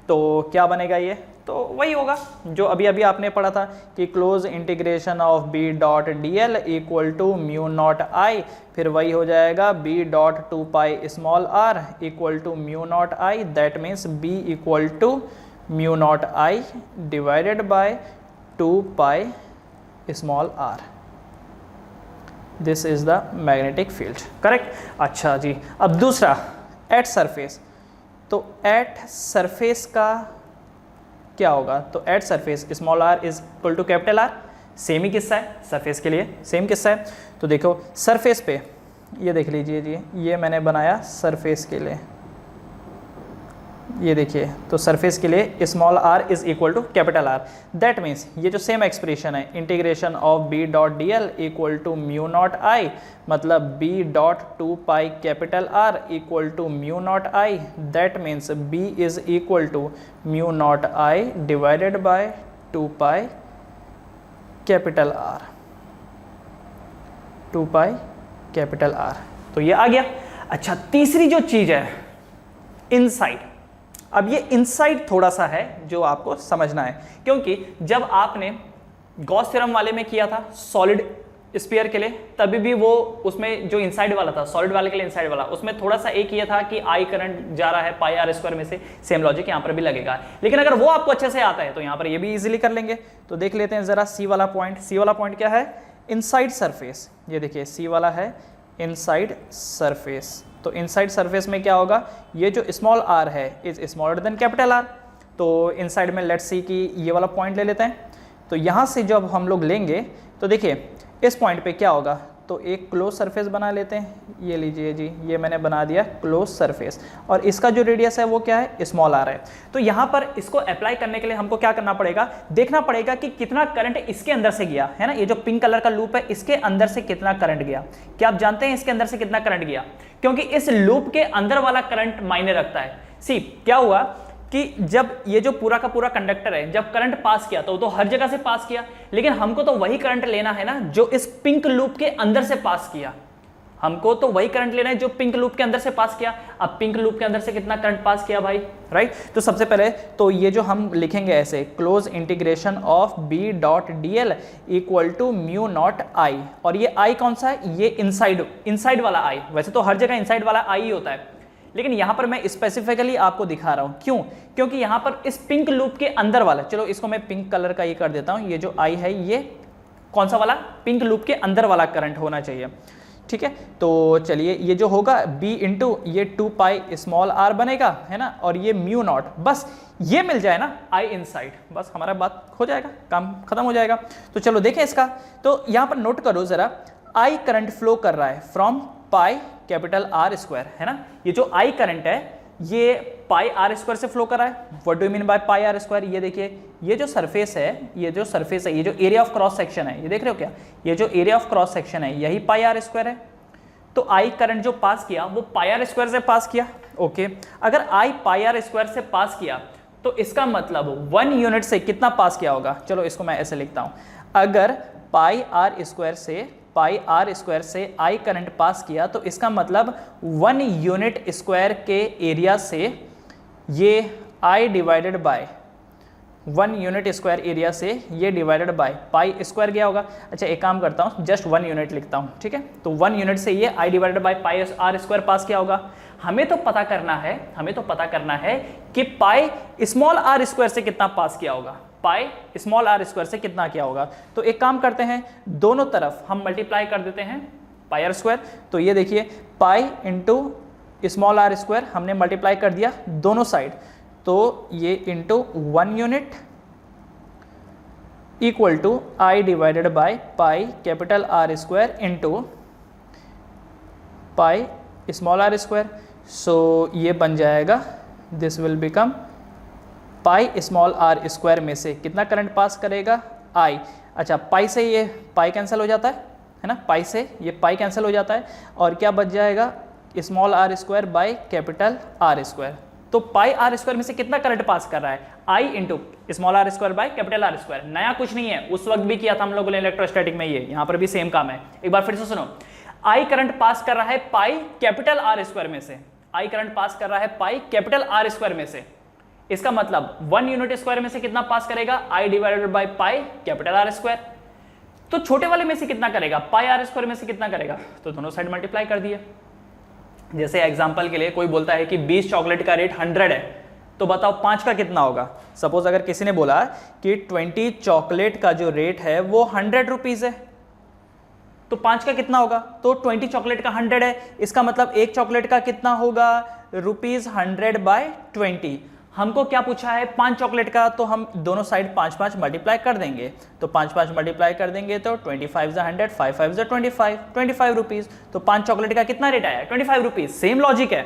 तो क्या बनेगा ये? तो वही होगा जो अभी अभी आपने पढ़ा था कि close integration of B dot D L equal to mu naught I, फिर वही हो जाएगा B dot 2 pi small R equal to mu naught I, that means B equal to mu naught I divided by 2 pi small R. This is the magnetic field, correct. अच्छा जी, अब दूसरा at surface. तो at surface का क्या होगा? तो at surface small R is equal to capital R. Same ही किस्सा है सरफेस के लिए, सेम किस्सा है। तो देखो सरफेस पे ये देख लीजिए जी, ये मैंने बनाया सरफेस के लिए, ये देखिए। तो सरफेस के लिए small R is equal to capital R. That means ये जो सेम एक्सप्रेशन है integration of B dot D L equal to mu naught I, मतलब B dot 2 pi capital R equal to mu naught I, that means B is equal to mu naught I divided by 2 pi capital R, 2 pi capital R. तो ये आ गया। अच्छा तीसरी जो चीज है inside. अब ये इनसाइड थोड़ा सा है जो आपको समझना है, क्योंकि जब आपने गॉस थ्योरम वाले में किया था सॉलिड स्फीयर के लिए, तभी भी वो उसमें जो इनसाइड वाला था, सॉलिड वाले के लिए इनसाइड वाला, उसमें थोड़ा सा एक ये था कि आई करंट जा रहा है पाई आर स्क्वायर में से। सेम लॉजिक यहाँ पर भी लगेगा, लेकिन अगर वो आपको अच्छे से आता है तो यहाँ पर ये भी इजीली कर लेंगे। तो देख लेते हैं जरा सी वाला पॉइंट। सी वाला पॉइंट क्या है? Inside surface. ये देखिए सी वाला है इनसाइड सरफेस। तो इनसाइड सरफेस में क्या होगा? ये जो स्मॉल आर है is smaller than capital R. तो इनसाइड में लेट्स सी कि ये वाला पॉइंट ले लेते हैं। तो यहाँ से जब हम लोग लेंगे तो देखिए इस पॉइंट पे क्या होगा? तो एक क्लोज सरफेस बना लेते हैं। ये लीजिए जी, ये मैंने बना दिया क्लोज सरफेस, और इसका जो रेडियस है वो क्या है? स्मॉल आर है। तो यहाँ पर इसको अप्लाई करने के लिए हमको क्या करना पड़ेगा? देखना पड़ेगा कि कितना करंट इसके अंदर से गया, है ना। ये जो पिंक कलर का लूप है इसके अंदर से कितना करंट गया। क्या आप जानते हैं इसके अंदर से कितना करंट गया? क्योंकि इस लूप के अंदर वाला करंट मायने रखता है। सी क्या हुआ कि जब ये जो पूरा का पूरा कंडक्टर है, जब करंट पास किया तो हर जगह से पास किया, लेकिन हमको तो वही करंट लेना है ना जो इस पिंक लूप के अंदर से पास किया। हमको तो वही करंट लेना है जो पिंक लूप के अंदर से पास किया। अब पिंक लूप के अंदर से कितना करंट पास किया भाई, राइट। तो सबसे पहले तो ये जो हम लिखेंगे ऐसे close integration of B dot D L equal to mu naught I, और ये आई कौन सा है? ये इनसाइड वाला आई। वैसे तो हर जगह इनसाइड वाला आई ही होता है, लेकिन यहां पर मैं स्पेसिफिकली आपको दिखा रहा हूं। क्यों? क्योंकि यहां पर इस पिंक लूप के अंदर वाला, चलो इसको मैं पिंक कलर का ये कर देता हूं, ये जो आई है ये कौन सा वाला? पिंक लूप के अंदर वाला करंट होना चाहिए। ठीक है। तो चलिए ये जो होगा b इंटू ये 2 पाई स्मॉल r बनेगा, है ना, और ये म्यू नॉट, बस ये मिल जाए ना I इनसाइड, बस हमारा बात हो जाएगा, काम खत्म हो जाएगा। तो चलो देखें इसका, तो यहाँ पर नोट करो जरा, I करंट फ्लो कर रहा है from pi capital R square, है ना, ये जो I करंट है ये पाई आर स्क्वायर से फ्लो कर रहा है। What do you mean by pi R square? ये देखिए, ये जो सरफेस है, ये जो सरफेस है, ये जो एरिया ऑफ क्रॉस सेक्शन है, ये देख रहे हो क्या, ये जो एरिया ऑफ क्रॉस सेक्शन है यही पाई आर स्क्वायर है। तो आई करंट जो पास किया वो पाई आर स्क्वायर से पास किया। ओके, अगर आई पाई आर स्क्वायर से पास किया तो इसका मतलब 1 यूनिट से कितना पास किया होगा? चलो इसको मैं ऐसे लिखता हूं, अगर पाई आर स्क्वायर से आई करंट पास किया तो इसका मतलब 1 यूनिट स्क्वायर के एरिया से ये I divided by 1 unit square area से ये डिवाइडेड बाय पाई स्क्वायर गया होगा। अच्छा एक काम करता हूँ, जस्ट 1 यूनिट लिखता हूँ, ठीक है। तो 1 यूनिट से ये I divided by pi R square pass किया होगा। हमें तो पता करना है कि पाई स्मॉल आर स्क्वायर से कितना पास किया होगा, पाई स्मॉल आर स्क्वायर से कितना किया होगा। तो एक काम करते हैं, दोनों तरफ हम मल्टीप्लाई कर देते हैं पाई आर स्क्वायर। तो ये देखिए pi into small R square हमने मल्टीप्लाई कर दिया दोनों साइड, तो ये into 1 unit equal to I divided by pi capital R square into pi small R square. So ये बन जाएगा, this will become pi small R square में से कितना करंट पास करेगा? आई। अच्छा पाई से ये पाई कैंसिल हो जाता है ना, पाई से ये पाई कैंसिल हो जाता है और क्या बच जाएगा? Small R square by capital R square. तो पाई आर स्क्वायर में से कितना करंट पास कर रहा है? I into small R square by capital R square. नया कुछ नहीं है, उस वक्त भी किया था हम लोगों ने इलेक्ट्रोस्टैटिक में, ये यहाँ पर भी सेम काम है। एक बार फिर से सुनो, आई करंट पास कर रहा है पाई कैपिटल आर स्क्वायर में से, आई करंट पास कर रहा है पाई कैपिटल आर स्क्वायर में से। इसका मतलब 1 यूनिट स्क्वायर में से कितना पास करेगा? I divided by pi capital R square. तो छोटे वाले में से कितना करेगा? पाई आर स्क्वायर में से कितना करेगा? तो दोनों साइड मल्टीप्लाई कर दिए। जैसे एग्जांपल के लिए कोई बोलता है कि 20 चॉकलेट का रेट 100 है, तो बताओ 5 का कितना होगा? सपोज अगर किसी ने बोला कि 20 चॉकलेट का जो रेट है वो 100 रुपीज है, तो 5 का कितना होगा? तो 20 चॉकलेट का 100 है, इसका मतलब एक चॉकलेट का कितना होगा? ₹100 बाय 20। हमको क्या पूछा है? 5 चॉकलेट का, तो हम दोनों साइड 5 मल्टीप्लाई कर देंगे। तो 5 मल्टीप्लाई कर देंगे तो 25 100, 5 5 25 रुपीज। तो 5 चॉकलेट का कितना रेट आया? 25 रुपीज। सेम लॉजिक है,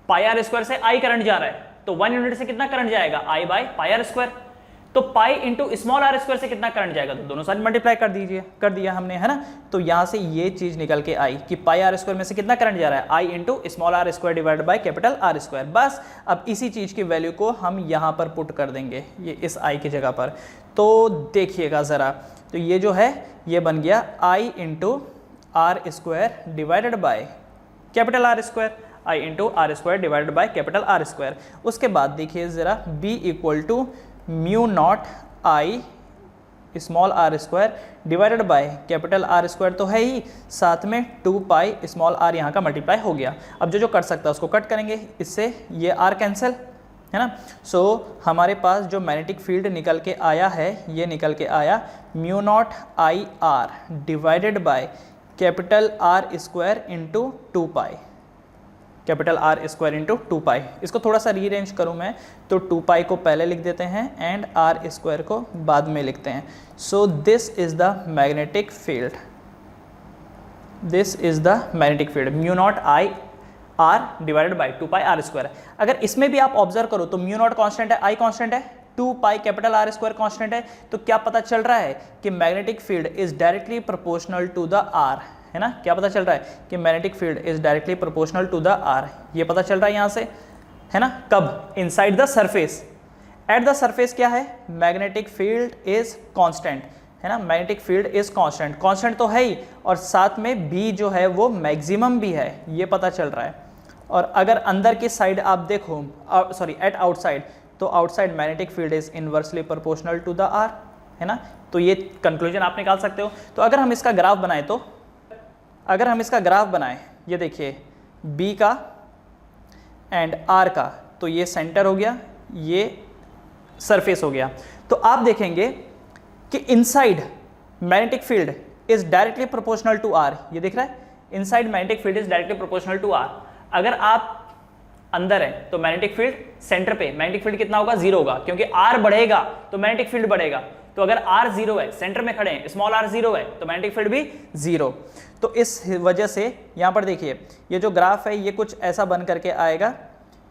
पाई आर स्क्वायर से आई करंट जा रहा है, तो 1 यूनिट से कितना करंट जाएगा? I by pi R square. तो pi into small R square से कितना करंट जाएगा? तो दोनों साइड मल्टीप्लाई कर दिया हमने, है ना। तो यहां से ये चीज निकल के आई कि पाई आर स्क्वायर में से कितना करंट जा रहा है? I into small R square divided by capital R square. बस अब इसी चीज की वैल्यू को हम यहां पर पुट कर देंगे, ये इस आई की जगह पर। तो देखिएगा जरा, तो ये जो है ये बन गया I into R square divided by capital R square, I into R square divided by capital R square. उसके बाद देखिए जरा, B equal to mu naught I small R square divided by capital R square तो है ही, साथ में 2 pi small are यहाँ का मल्टीप्लाई हो गया। अब जो कट सकता है उसको कट करेंगे, इससे ये आर कैंसिल, है ना। सो हमारे पास जो मैग्नेटिक फील्ड निकल के आया है, ये निकल के आया mu naught I R divided by capital R square into 2 pi, capital R square into 2 पाई। इसको थोड़ा सा रीअरेंज करूँ मैं तो 2 पाई को पहले लिख देते हैं एंड आर स्क्वायर को बाद में लिखते हैं। So this is the magnetic field, this is the magnetic field mu naught I R divided by 2 pi R square. अगर इसमें भी आप ऑब्जर्व करो तो म्यू नॉट कॉन्स्टेंट है, आई कॉन्स्टेंट है, 2 pi capital R square constant है। तो क्या पता चल रहा है कि magnetic field is directly proportional to the R, है ना। क्या पता चल रहा है कि magnetic field is directly proportional to the R, ये पता चल रहा है यहाँ से, है ना। कब? Inside the surface. Eight the surface क्या है? मैग्नेटिक फील्ड इज कांस्टेंट, है ना। Magnetic field is constant, constant तो है ही, और साथ में बी जो है वो मैक्सिमम भी है, ये पता चल रहा है। और अगर अंदर की साइड आप देखो, सॉरी एट आउटसाइड, तो outside magnetic field is inversely proportional to the R, है ना। तो ये कंक्लूजन आप निकाल सकते हो। तो अगर हम इसका ग्राफ बनाए, तो अगर हम इसका ग्राफ बनाएं, ये देखिए B का एंड R का, तो ये सेंटर हो गया, ये सरफेस हो गया। तो आप देखेंगे कि inside magnetic field is directly proportional to R, ये दिख रहा है, inside magnetic field is directly proportional to R. अगर आप अंदर है तो मैग्नेटिक फील्ड सेंटर पे मैग्नेटिक फील्ड कितना होगा, 0 होगा, क्योंकि आर बढ़ेगा तो मैग्नेटिक फील्ड बढ़ेगा। तो अगर आर 0 है, सेंटर में खड़े हैं, स्मॉल आर 0 है, तो मैग्नेटिक फील्ड भी 0। तो इस वजह से यहां पर देखिए ये जो ग्राफ है ये कुछ ऐसा बन करके आएगा।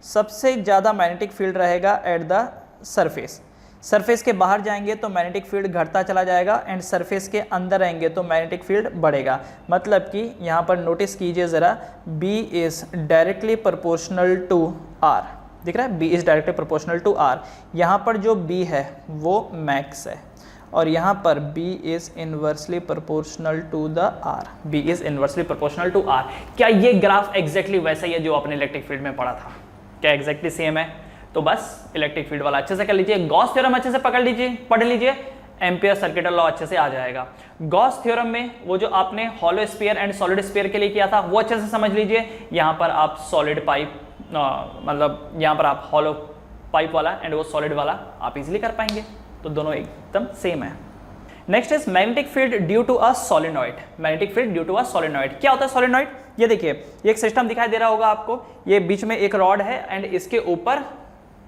सबसे ज्यादा मैग्नेटिक फील्ड रहेगा एट द सरफेस। सरफेस के बाहर जाएंगे तो मैग्नेटिक फील्ड घटता चला जाएगा एंड सरफेस के अंदर रहेंगे तो मैग्नेटिक फील्ड बढ़ेगा। मतलब कि यहाँ पर नोटिस कीजिए ज़रा, B is directly proportional to R, दिख रहा है, B is directly proportional to R। यहाँ पर जो B है वो मैक्स है और यहाँ पर B is inversely proportional to the R, B is inversely proportional to R। क्या ये ग्राफ एग्जैक्टली वैसा ही है जो आपने इलेक्ट्रिक फील्ड में पढ़ा था? क्या एग्जैक्टली सेम है? तो बस इलेक्ट्रिक फील्ड वाला अच्छे से कर लीजिए, गॉस थ्योरम अच्छे से पकड़ लीजिए, पढ़ लीजिए, एम्पियर सर्किटल लॉ अच्छे से आ जाएगा। गॉस थ्योरम में वो जो आपने hollow sphere and solid sphere के लिए किया था वो अच्छे से समझ लीजिए। यहाँ पर आप सॉलिड पाइप मतलब यहाँ पर आप हॉलो पाइप वाला एंड वो सॉलिड वाला आप इजीली कर पाएंगे, तो दोनों एकदम सेम है। Next is magnetic field due to a solenoid. Magnetic field due to a solenoid, क्या होता है सोलेनॉइड? ये देखिए, ये एक सिस्टम दिखाई दे रहा होगा आपको, ये बीच में एक रॉड है एंड इसके ऊपर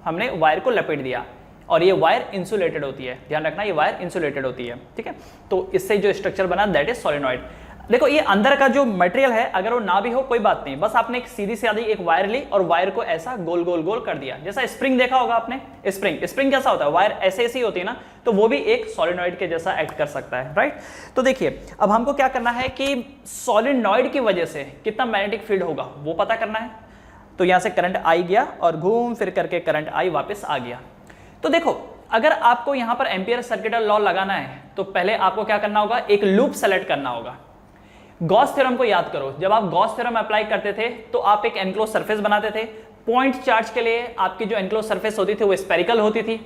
हमने वायर को लपेट दिया और ये वायर इंसुलेटेड होती है, ध्यान रखना ये वायर इंसुलेटेड होती है, ठीक है। तो इससे जो स्ट्रक्चर बना दैट इज सोलेनॉइड। देखो ये अंदर का जो मटेरियल है अगर वो ना भी हो कोई बात नहीं, बस आपने एक सीधी सादी एक वायर ली और वायर को ऐसा गोल गोल गोल कर दिया, जैसा स्प्रिंग देखा होगा आपने, स्प्रिंग कैसा होता है, वायर ऐसे ऐसी होती है ना, तो वो भी एक सोलेनॉइड के जैसा एक्ट कर सकता है, राइट। तो देखिए अब हमको क्या करना है कि सोलेनॉइड की वजह से कितना मैग्नेटिक फील्ड होगा वो पता करना है। तो यहां से करंट आई गया और घूम फिर करके करंट आई वापस आ गया। तो देखो अगर आपको यहां पर एम्पियर सर्किटल लॉ लगाना है तो पहले आपको क्या करना होगा, एक लूप सेलेक्ट करना होगा। गॉस थ्योरम को याद करो, जब आप गॉस थ्योरम अप्लाई करते थे तो आप एक एनक्लोज सरफेस बनाते थे। पॉइंट चार्ज के लिए आपकी जो एनक्लोज सरफेस होती थी वो स्पेरिकल होती थी,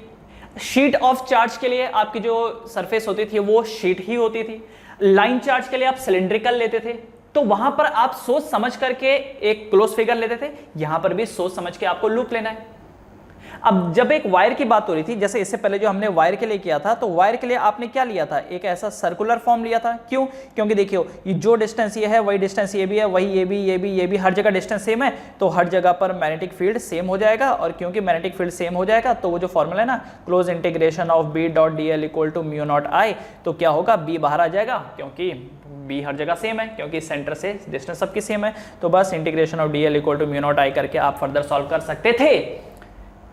शीट ऑफ चार्ज के लिए आपकी जो सरफेस होती थी वो शीट ही होती थी, लाइन चार्ज के लिए आप सिलिंड्रिकल लेते थे। तो वहां पर आप सोच समझ करके एक क्लोज फिगर लेते थे, यहां पर भी सोच समझ के आपको लूप लेना है। अब जब एक वायर की बात हो रही थी, जैसे इससे पहले जो हमने वायर के लिए किया था, तो वायर के लिए आपने क्या लिया था, एक ऐसा सर्कुलर फॉर्म लिया था। क्यों? क्योंकि देखियो ये जो डिस्टेंस ये है वही डिस्टेंस ये भी है, वही ये भी हर जगह डिस्टेंस सेम है, तो हर जगह पर मैग्नेटिक फील्ड सेम हो जाएगा। और क्योंकि मैग्नेटिक फील्ड सेम हो जाएगा तो वो जो फॉर्मूला है ना, close integration of B dot DL equal to mu naught I, तो क्या होगा, B बाहर आ जाएगा क्योंकि B हर जगह सेम है, क्योंकि सेंटर से डिस्टेंस सबकी सेम है। तो बस integration of DL equal to mu naught I करके आप फर्दर सॉल्व कर सकते थे।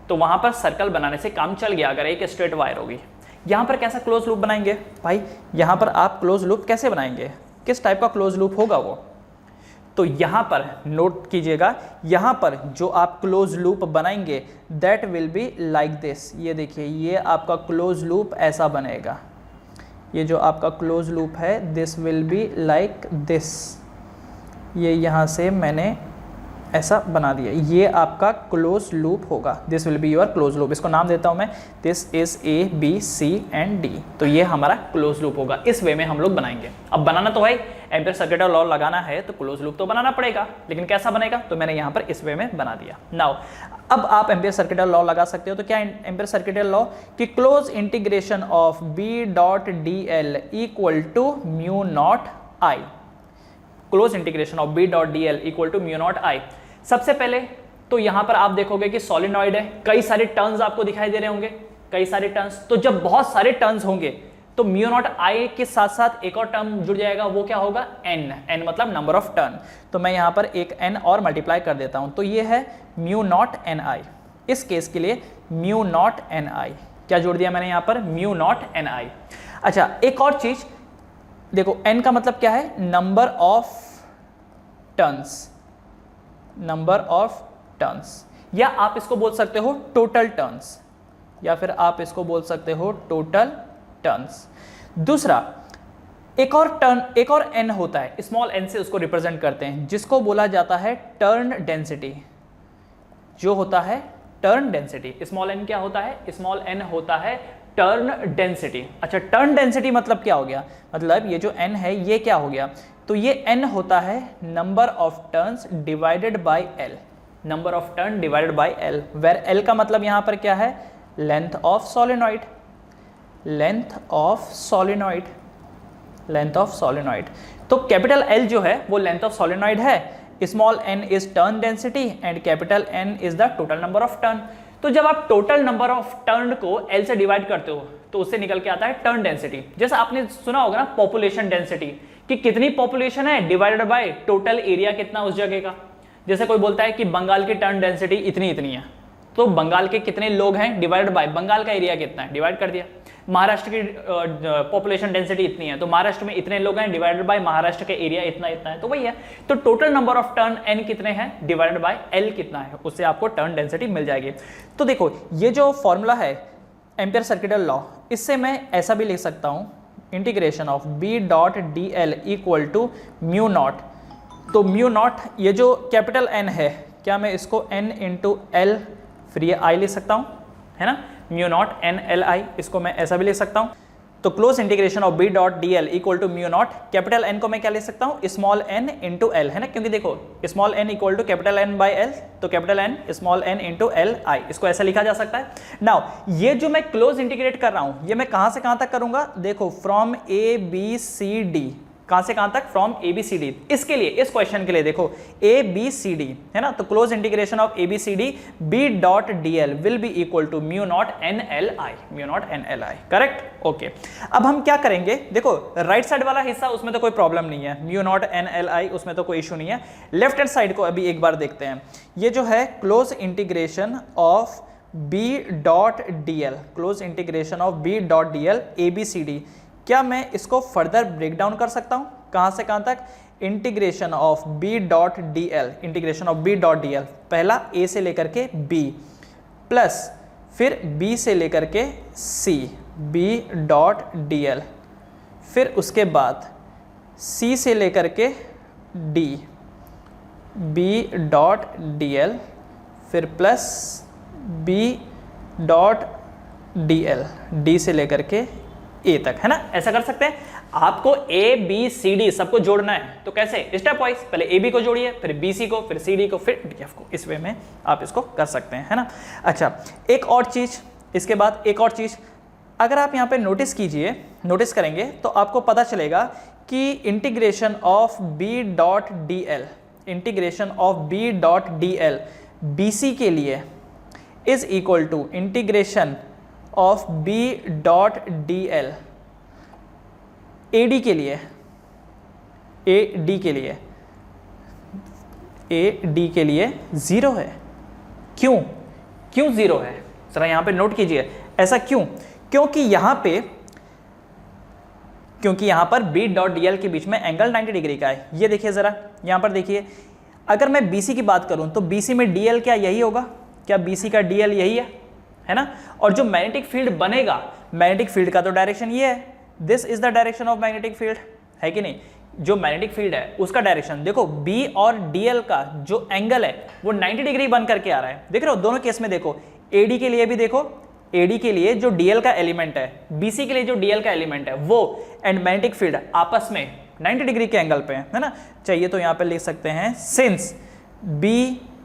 तो वहां पर सर्कल बनाने से काम चल गया अगर एक स्ट्रेट वायर होगी। यहां पर कैसा क्लोज लूप बनाएंगे भाई, यहां पर आप क्लोज लूप कैसे बनाएंगे, किस टाइप का क्लोज लूप होगा वो? तो यहां पर नोट कीजिएगा, यहां पर जो आप क्लोज लूप बनाएंगे that will be like this. ये देखिए ये आपका क्लोज लूप ऐसा बनेगा, ये जो आपका क्लोज लूप है this will be like this. ये यहां से मैंने ऐसा बना दिया, ये आपका क्लोज लूप होगा, this will be your close loop. इसको नाम देता हूं मैं, this is A B C and D। तो ये हमारा क्लोज लूप होगा, इस वे में हम लोग बनाएंगे। अब बनाना तो भाई एम्पियर सर्किटल लॉ लगाना है तो क्लोज लूप तो बनाना पड़ेगा, लेकिन कैसा बनेगा, तो मैंने यहां पर इस वे में बना दिया। नाउ अब आप एम्पियर सर्किटल लॉ लगा सकते हो। तो क्या एम्पियर सर्किटल लॉ कि close integration of B dot DL equal to mu naught I, close integration of B dot DL equal to mu naught I। सबसे पहले तो यहां पर आप देखोगे कि सॉलिनॉइड है, कई सारे टर्न्स आपको दिखाई दे रहे होंगे, कई सारे टर्न्स। तो जब बहुत सारे टर्न्स होंगे तो म्यू नॉट I के साथ साथ एक और टर्म जुड़ जाएगा, वो क्या होगा, n मतलब नंबर ऑफ टर्न। तो मैं यहां पर एक n और मल्टीप्लाई कर देता हूं, तो ये है म्यू नॉट NI। इस केस के लिए म्यू नॉट NI, क्या जोड़ दिया मैंने यहां पर, म्यू नॉट NI। अच्छा एक और चीज देखो, n का मतलब क्या है, number of turns, number of turns, या आप इसको बोल सकते हो टोटल टर्न्स, या फिर आप इसको बोल सकते हो टोटल टर्न्स। दूसरा एक और टर्न, एक और n होता है, स्मॉल n से उसको रिप्रेजेंट करते हैं, जिसको बोला जाता है टर्न डेंसिटी। जो होता है टर्न डेंसिटी, स्मॉल n क्या होता है, स्मॉल n होता है टर्न डेंसिटी। अच्छा टर्न डेंसिटी मतलब क्या हो गया, मतलब ये जो n है ये क्या हो गया, तो ये n होता है number of turns divided by l, number of turn divided by l, where l का मतलब यहां पर क्या है, length of solenoid, length of solenoid, length of solenoid. तो कैपिटल L जो है वो लेंथ ऑफ सोलेनॉइड है, small n is turn density and capital N is the total number of turn. तो जब आप टोटल नंबर ऑफ टर्न को L से डिवाइड करते हो तो उससे निकल के आता है टर्न डेंसिटी। जैसे आपने सुना होगा ना पॉपुलेशन डेंसिटी, कि कितनी पॉपुलेशन है डिवाइडेड बाय टोटल एरिया कितना उस जगह का। जैसे कोई बोलता है कि बंगाल की टर्न डेंसिटी इतनी इतनी है, तो बंगाल के कितने लोग हैं डिवाइडेड बाय बंगाल का एरिया कितना है, डिवाइड कर दिया। महाराष्ट्र की पॉपुलेशन डेंसिटी इतनी है, तो महाराष्ट्र में इतने लोग हैं डिवाइडेड बाय महाराष्ट्र के एरिया इतना इतना है, तो वही है। तो total number of turn n कितने हैं डिवाइडेड बाय L कितना है, उससे आपको टर्न डेंसिटी मिल जाएगी। तो देखो ये जो फॉर्मूला है एम्पियर सर्किटल लॉ, इससे मैं ऐसा भी लिख सकता हूँ, integration of B dot DL equal to mu naught. तो म्यू नॉट ये जो कैपिटल N है, क्या मैं इसको N इंटू L फिर ये I लिख सकता हूँ, है ना, म्यू नॉट NLI, इसको मैं ऐसा भी लिख सकता हूँ। तो close integration of B dot DL equal to mu naught, capital N को मैं क्या लिख सकता हूँ, स्मॉल n इंटू L, है ना, क्योंकि देखो small n equal to capital N by L, तो capital N small n into LI, इसको ऐसा लिखा जा सकता है। नाउ ये जो मैं क्लोज इंटीग्रेट कर रहा हूँ, ये मैं कहाँ से कहाँ तक करूँगा, देखो फ्रॉम ABCD, कहां से कहां तक, फ्रॉम ABCD। इसके लिए, इस क्वेश्चन के लिए देखो ABCD है ना, तो close integration of ABCD B dot DL will be equal to mu naught NLI, mu naught NLI, correct, okay. अब हम क्या करेंगे, देखो राइट साइड वाला हिस्सा उसमें तो कोई प्रॉब्लम नहीं है, म्यू नॉट NLI उसमें तो कोई इशू नहीं है। लेफ्ट हैंड साइड को अभी एक बार देखते हैं। ये जो है close integration of B dot DL, close integration of B dot DL ABCD, क्या मैं इसको फर्दर ब्रेक डाउन कर सकता हूं, कहां से कहां तक, integration of B dot DL, integration of B dot DL, पहला A से लेकर के B प्लस फिर B से लेकर के C, B डॉट DL, फिर उसके बाद C से लेकर के D, B डॉट DL, फिर plus B dot DL, D से लेकर के A तक, है ना, ऐसा कर सकते हैं। आपको ABCD सबको जोड़ना है, तो कैसे, स्टेप वाइज, पहले AB को जोड़िए, फिर BC को, फिर CD को, फिर DF को, इस वे में आप इसको कर सकते हैं, है ना। अच्छा, एक और चीज, इसके बाद एक और चीज, अगर आप यहाँ पे नोटिस कीजिए, नोटिस करेंगे तो आपको पता चलेगा कि integration of B dot DL, integration of B dot DL BC के लिए is equal to integration of B dot DL AD के लिए, AD के लिए, AD के लिए 0 है। क्यों, क्यों 0 है, जरा यहां पे नोट कीजिए, ऐसा क्यों, क्योंकि यहां पर B डॉट DL के बीच में एंगल 90 डिग्री का है। ये देखिए जरा, यहां पर देखिए, अगर मैं BC की बात करूं तो BC में DL क्या यही होगा, क्या BC का DL यही है ना, और जो मैग्नेटिक फील्ड बनेगा, मैग्नेटिक फील्ड का तो डायरेक्शन ये है, this is the direction of magnetic field, है कि नहीं, जो मैग्नेटिक फील्ड है उसका डायरेक्शन देखो, B और DL का जो एंगल है वो 90 डिग्री बन करके आ रहा है, देख रहे हो, दोनों केस में देखो, AD के लिए भी देखो, AD के लिए जो DL का एलिमेंट है, BC के लिए जो DL का एलिमेंट है वो एंड मैग्नेटिक फील्ड आपस में 90 डिग्री के एंगल पे है ना। चाहिए तो यहाँ पे लिख सकते हैं, since B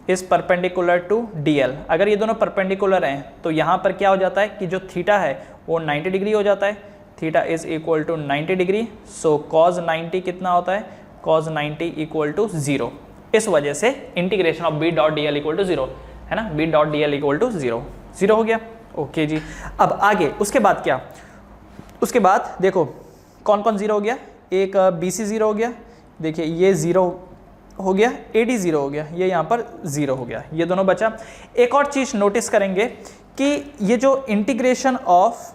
is perpendicular to DL, अगर ये दोनों परपेंडिकुलर हैं तो यहाँ पर क्या हो जाता है कि जो थीटा है वो 90 डिग्री हो जाता है, theta is equal to 90 degree, so cos 90 कितना होता है, कॉज 90 इक्वल टू 0। इस वजह से integration of B dot DL equal to 0, है ना, B dot DL equal to 0, 0 हो गया, ओके जी। अब आगे उसके बाद क्या, उसके बाद देखो कौन कौन 0 हो गया, एक BC 0 हो गया, देखिए ये 0 हो गया, AD 0 हो गया, ये यहाँ पर 0 हो गया, ये दोनों बचा। एक और चीज़ नोटिस करेंगे कि ये जो integration of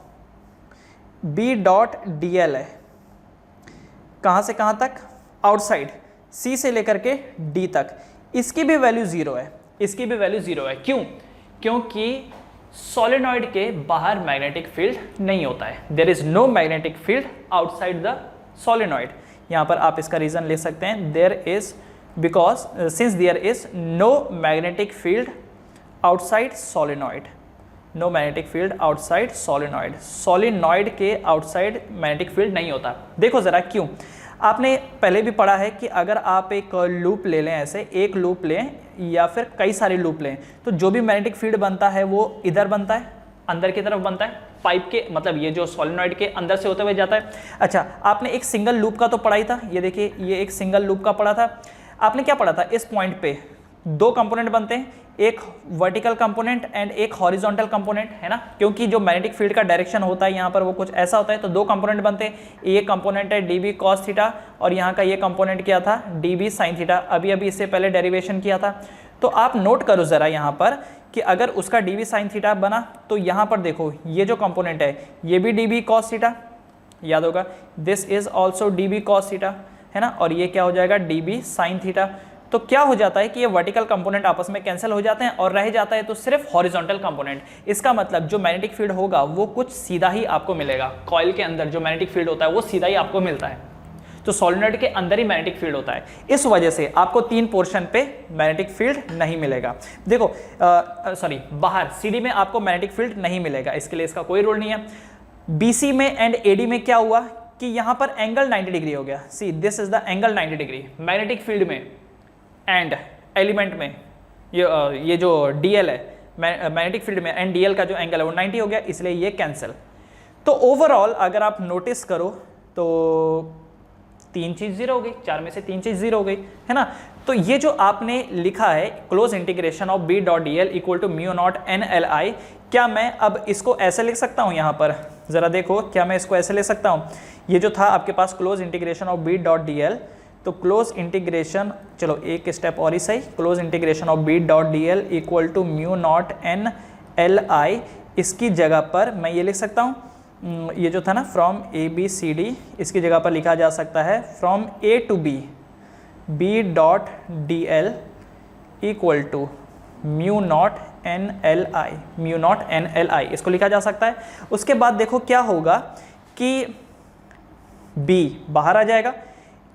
B dot DL है, कहाँ से कहाँ तक, आउटसाइड C से लेकर के D तक, इसकी भी वैल्यू 0 है, इसकी भी वैल्यू 0 है। क्यों, क्योंकि सोलेनॉइड के बाहर मैग्नेटिक फील्ड नहीं होता है, there is no magnetic field outside the solenoid. यहाँ पर आप इसका रीजन ले सकते हैं, there is because since there is no magnetic field outside solenoid, no magnetic field outside solenoid, solenoid के outside magnetic field नहीं होता। देखो जरा क्यों, आपने पहले भी पढ़ा है कि अगर आप एक लूप ले लें, ऐसे एक लूप लें या फिर कई सारे लूप लें, तो जो भी मैग्नेटिक फील्ड बनता है वो इधर बनता है, अंदर की तरफ बनता है पाइप के मतलब ये जो सोलेनॉइड के अंदर से होते हुए जाता है। अच्छा, आपने एक सिंगल लूप का तो पढ़ा ही था, ये देखिए ये एक सिंगल लूप का पढ़ा था। आपने क्या पढ़ा था, इस पॉइंट पे दो कंपोनेंट बनते हैं, एक वर्टिकल कंपोनेंट एंड एक हॉरिजॉन्टल कंपोनेंट, है ना, क्योंकि जो मैग्नेटिक फील्ड का डायरेक्शन होता है यहाँ पर वो कुछ ऐसा होता है। तो दो कंपोनेंट बनते हैं, ये कंपोनेंट है dB cos थीटा और यहाँ का ये कंपोनेंट क्या था dB sin थीटा। अभी अभी इससे पहले डेरिवेशन किया था। तो आप नोट करो जरा यहाँ पर कि अगर उसका dB sin थीटा बना तो यहाँ पर देखो ये जो कंपोनेंट है ये भी dB cos थीटा, याद होगा this is also dB cos theta, है ना, और ये क्या हो जाएगा dB sin थीटा। तो क्या हो जाता है कि ये वर्टिकल कंपोनेंट आपस में कैंसिल हो जाते हैं और रह जाता है तो सिर्फ हॉरिजॉन्टल कंपोनेंट। इसका मतलब जो मैग्नेटिक फील्ड होगा वो कुछ सीधा ही आपको मिलेगा। कॉइल के अंदर जो मैग्नेटिक फील्ड होता है वो सीधा ही आपको मिलता है, तो सोलेनॉइड के अंदर ही मैग्नेटिक फील्ड होता है। इस वजह से आपको 3 पोर्शन पे मैग्नेटिक फील्ड नहीं मिलेगा। देखो बाहर CD में आपको मैग्नेटिक फील्ड नहीं मिलेगा, इसके लिए इसका कोई रूल नहीं है। BC में एंड AD में क्या हुआ कि यहाँ पर एंगल 90 डिग्री हो गया। See this is the angle 90 degree magnetic field में एंड एलिमेंट में। ये जो DL है मैग्नेटिक फील्ड में एंड DL का जो एंगल है वो 90 हो गया, इसलिए ये कैंसिल। तो ओवरऑल अगर आप नोटिस करो तो 3 चीज 0 हो गई, 4 में से 3 चीज 0 हो गई, है ना। तो ये जो आपने लिखा है close integration of B.dl equal to mu naught NLI, क्या मैं अब इसको ऐसे लिख सकता हूँ? यहाँ पर जरा देखो, क्या मैं इसको ऐसे लिख सकता हूँ? ये जो था आपके पास क्लोज इंटीग्रेशन ऑफ B.dl, तो क्लोज इंटीग्रेशन, चलो एक स्टेप और ही सही, close integration of B.dl equal to mu naught NLI, इसकी जगह पर मैं ये लिख सकता हूँ, ये जो था ना फ्रॉम ABCD, इसकी जगह पर लिखा जा सकता है from A to B B.dl equal to mu naught NLI, mu naught NLI इसको लिखा जा सकता है। उसके बाद देखो क्या होगा कि B बाहर आ जाएगा,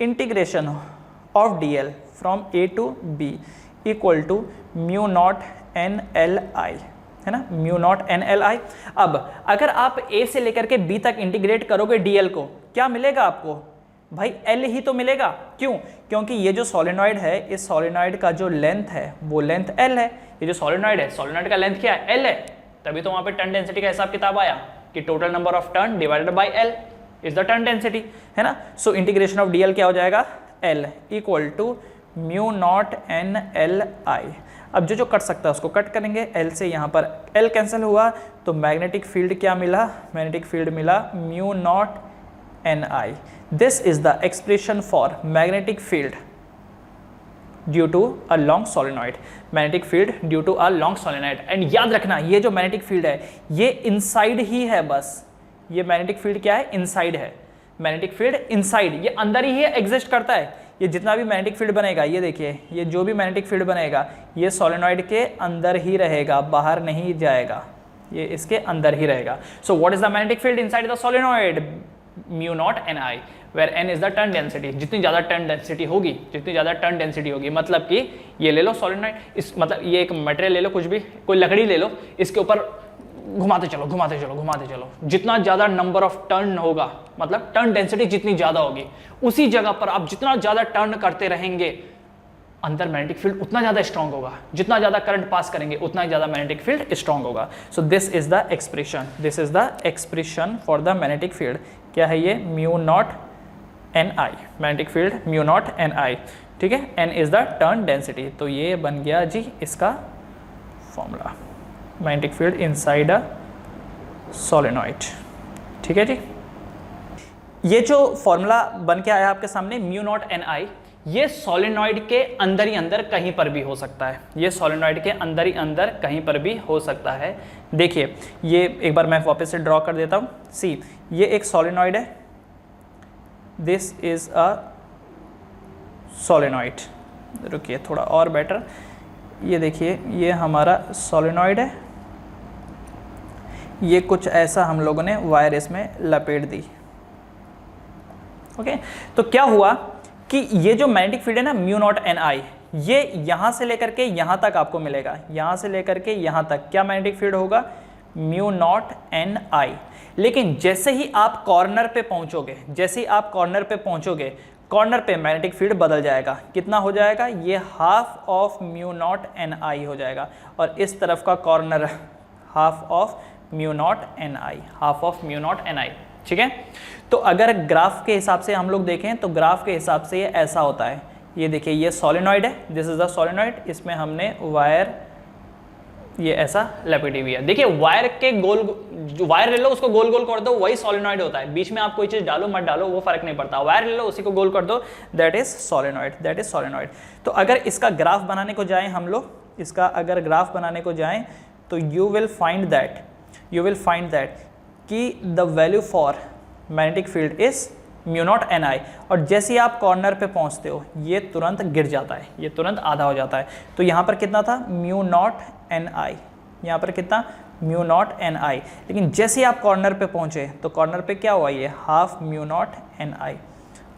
integration of DL from A to B equal to mu naught NLI, है ना, म्यू नॉट NLI। अब अगर आप A से लेकर के B तक इंटीग्रेट करोगे DL को, क्या मिलेगा आपको? भाई L ही तो मिलेगा। क्यों? क्योंकि ये जो सोलेनॉइड है, इस सोलेनॉइड का जो लेंथ है वो लेंथ L है। ये जो सोलेनॉइड है, सोलेनॉइड का लेंथ क्या है? L है। तभी तो वहां पे टर्न डेंसिटी का हिसाब किताब आया कि total number of turn divided by L is the turn density, है ना। सो इंटीग्रेशन ऑफ DL क्या हो जाएगा? L equal to mu naught NLI। अब जो कट सकता है उसको कट करेंगे, L से यहाँ पर L कैंसिल हुआ तो मैग्नेटिक फील्ड क्या मिला? मैग्नेटिक फील्ड मिला mu naught NI। This is the expression for magnetic field due to a long solenoid, magnetic field due to a long solenoid. And याद रखना ये जो मैग्नेटिक फील्ड है ये इनसाइड ही है, बस ये मैग्नेटिक फील्ड क्या है? इनसाइड है। मैग्नेटिक फील्ड इनसाइड, ये अंदर ही एग्जिस्ट करता है। ये जितना भी मैग्नेटिक फील्ड बनेगा, ये देखिए ये जो भी मैग्नेटिक फील्ड बनेगा ये सोलेनॉइड के अंदर ही रहेगा, बाहर नहीं जाएगा, ये इसके अंदर ही रहेगा। So what is the magnetic field inside the solenoid? Mu naught NI, where N is the turn density. जितनी ज्यादा टर्न डेंसिटी होगी, जितनी ज्यादा टर्न डेंसिटी होगी, मतलब कि ये ले लो सोलेनॉइड, इस मतलब ये एक मटेरियल ले लो, कुछ भी कोई लकड़ी ले लो, इसके ऊपर घुमाते चलो घुमाते चलो घुमाते चलो, जितना ज्यादा नंबर ऑफ टर्न होगा, मतलब टर्न डेंसिटी जितनी ज्यादा होगी, उसी जगह पर आप जितना ज्यादा टर्न करते रहेंगे अंदर मैग्नेटिक फील्ड उतना ज्यादा स्ट्रांग होगा। जितना ज्यादा करंट पास करेंगे उतना ही ज्यादा मैग्नेटिक फील्ड स्ट्रांग होगा। सो this is the expression, this is the expression for the magnetic field. क्या है ये? Mu naught NI, magnetic field mu naught NI, ठीक है। N is the turn density. तो ये बन गया जी इसका formula, magnetic field inside a solenoid, ठीक है जी। ये जो फॉर्मूला बन के आया आपके सामने म्यू नॉट NI, ये सोलेनॉइड के अंदर ही अंदर कहीं पर भी हो सकता है, ये सोलेनॉइड के अंदर ही अंदर कहीं पर भी हो सकता है। देखिए ये एक बार मैं वापस से ड्रॉ कर देता हूँ। सी ये एक सोलेनॉइड है, दिस इज अ सोलेनॉइड। रुकिए थोड़ा और बेटर, ये देखिए ये हमारा सोलेनॉइड है, ये कुछ ऐसा हम लोगों ने वायर इसमें लपेट दी। ओके, तो क्या हुआ कि ये जो मैग्नेटिक फील्ड है ना म्यू नॉट NI, ये यहां से लेकर के यहां तक आपको मिलेगा, यहां से लेकर के यहां तक क्या मैग्नेटिक फील्ड होगा? Mu naught NI। लेकिन जैसे ही आप कॉर्नर पे पहुंचोगे, जैसे ही आप कॉर्नर पे पहुंचोगे, कॉर्नर पे मैग्नेटिक फील्ड बदल जाएगा। कितना हो जाएगा? ये ½ ऑफ म्यू नॉट NI हो जाएगा, और इस तरफ का corner ½ of mu naught N I, half of mu naught N I, ठीक है। तो अगर ग्राफ के हिसाब से हम लोग देखें तो ग्राफ के हिसाब से ये ऐसा होता है, ये देखिए ये सोलेनॉइड है, दिस इज द सोलेनॉइड, इसमें हमने वायर ये ऐसा लपेटी हुई है। देखिए वायर के गोल, जो वायर ले लो उसको गोल गोल कर दो, वही सोलेनॉइड होता है। बीच में आप कोई चीज डालो मत डालो वो फर्क नहीं पड़ता, वायर ले लो उसी को गोल कर दो, that is solenoid, that is solenoid. तो अगर इसका ग्राफ बनाने को जाएं हम लोग, इसका अगर ग्राफ बनाने को जाएं तो यू विल फाइंड दैट कि the value for magnetic field is mu naught N I, और जैसे ही आप कॉर्नर पे पहुंचते हो ये तुरंत गिर जाता है, ये तुरंत आधा हो जाता है। तो यहाँ पर कितना था, म्यू नॉट एन आई, यहाँ पर कितना, म्यू नॉट एन आई। लेकिन जैसे ही आप कॉर्नर पे पहुंचे तो कॉर्नर पे क्या हुआ, ये half mu naught N I,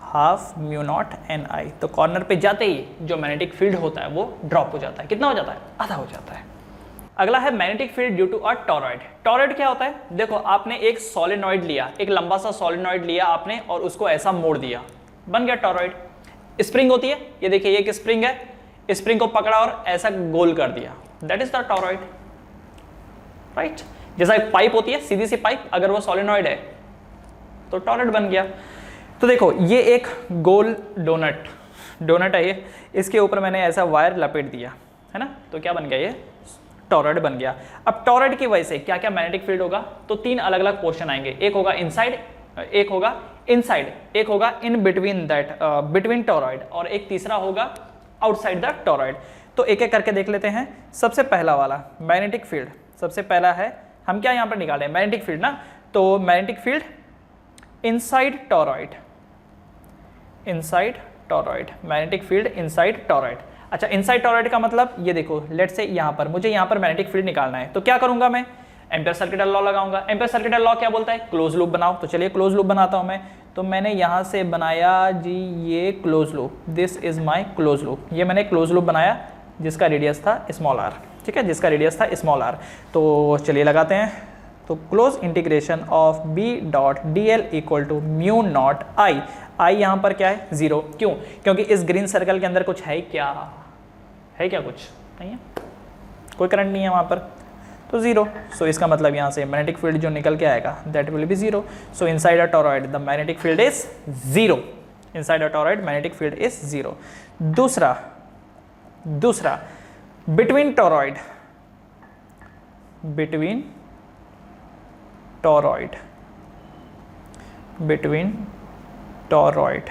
half mu naught N I. तो कॉर्नर पे जाते ही जो मैग्नेटिक फील्ड होता है वो ड्रॉप हो जाता है, कितना हो जाता है, आधा हो जाता है। अगला है magnetic field due to a toroid. Toroid क्या होता है, देखो आपने एक सोलेनॉइड लिया, एक लंबा सा सोलेनॉइड लिया आपने और उसको ऐसा मोड़ दिया, बन गया टॉरॉइड। स्प्रिंग होती है, ये देखिए ये एक स्प्रिंग है, स्प्रिंग को पकड़ा और ऐसा गोल कर दिया, that is the torrid, right. जैसा एक पाइप होती है, सीधी सी पाइप, अगर वो सोलेनॉइड है तो टॉरॉइड बन गया। तो देखो ये एक गोल डोनट है ये, इसके ऊपर मैंने ऐसा वायर लपेट दिया है ना, तो क्या बन गया, ये टॉरॉइड बन गया। अब टॉरॉइड की वजह से क्या क्या मैग्नेटिक फील्ड होगा, तो तीन अलग अलग पोर्शन आएंगे, एक होगा इनसाइड, एक होगा इनसाइड, एक होगा in between that between torrid, और एक तीसरा होगा आउटसाइड द टॉरॉइड। तो एक एक करके देख लेते हैं। सबसे पहला वाला मैग्नेटिक फील्ड, सबसे पहला है, हम क्या यहाँ पर निकालें, मैग्नेटिक फील्ड ना, तो magnetic field inside torrid, inside torrid, magnetic field inside torrid. अच्छा इनसाइड टॉरॉइड का मतलब ये देखो, लेट से यहाँ पर मुझे यहाँ पर मैग्नेटिक फील्ड निकालना है, तो क्या करूंगा मैं, एम्पियर सर्किटल लॉ लगाऊंगा। एम्पियर सर्किटल लॉ क्या बोलता है, क्लोज लूप बनाओ, तो चलिए क्लोज लूप बनाता हूं मैं। तो मैंने यहाँ से बनाया जी ये close loop, this is my close loop, ये मैंने क्लोज लूप बनाया जिसका रेडियस था स्मॉल आर, ठीक है, जिसका रेडियस था स्मॉल आर। तो चलिए लगाते हैं, तो close integration of B dot D L equal to mu naught I, I यहाँ पर क्या है, जीरो, क्यों, क्योंकि इस ग्रीन सर्कल के अंदर कुछ है क्या, है क्या, कुछ नहीं है, कोई करंट नहीं है वहाँ पर, तो जीरो। सो इसका मतलब यहाँ से मैग्नेटिक फील्ड जो निकल के आएगा that will be zero. So inside a toroid the magnetic field is zero, inside a toroid magnetic field is zero. दूसरा between toroid, between toroid, between toroid,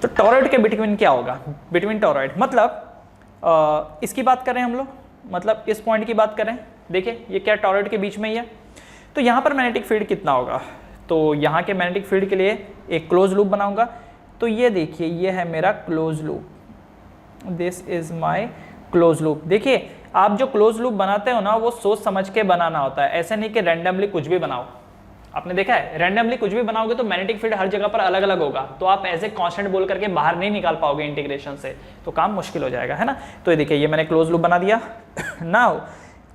तो टॉरॉइड के बिटवीन क्या होगा, बिटवीन टॉरॉइड मतलब इसकी बात करें हम लोग, मतलब इस पॉइंट की बात करें, देखिए ये क्या टॉरॉइड के बीच में ही है, तो यहाँ पर मैग्नेटिक फील्ड कितना होगा, तो यहाँ के मैग्नेटिक फील्ड के लिए एक क्लोज लूप बनाऊंगा। तो ये देखिए ये है मेरा close loop, this is my close loop. देखिए आप जो क्लोज लूप बनाते हो ना वो सोच समझ के बनाना होता है, ऐसे नहीं कि रैंडमली कुछ भी बनाओ। आपने देखा है रैंडमली कुछ भी बनाओगे तो मैग्नेटिक फील्ड हर जगह पर अलग अलग होगा, तो आप ऐसे कांस्टेंट बोल करके बाहर नहीं निकाल पाओगे इंटीग्रेशन से, तो काम मुश्किल हो जाएगा, है ना। तो ये देखिए ये मैंने क्लोज लूप बना दिया। नाउ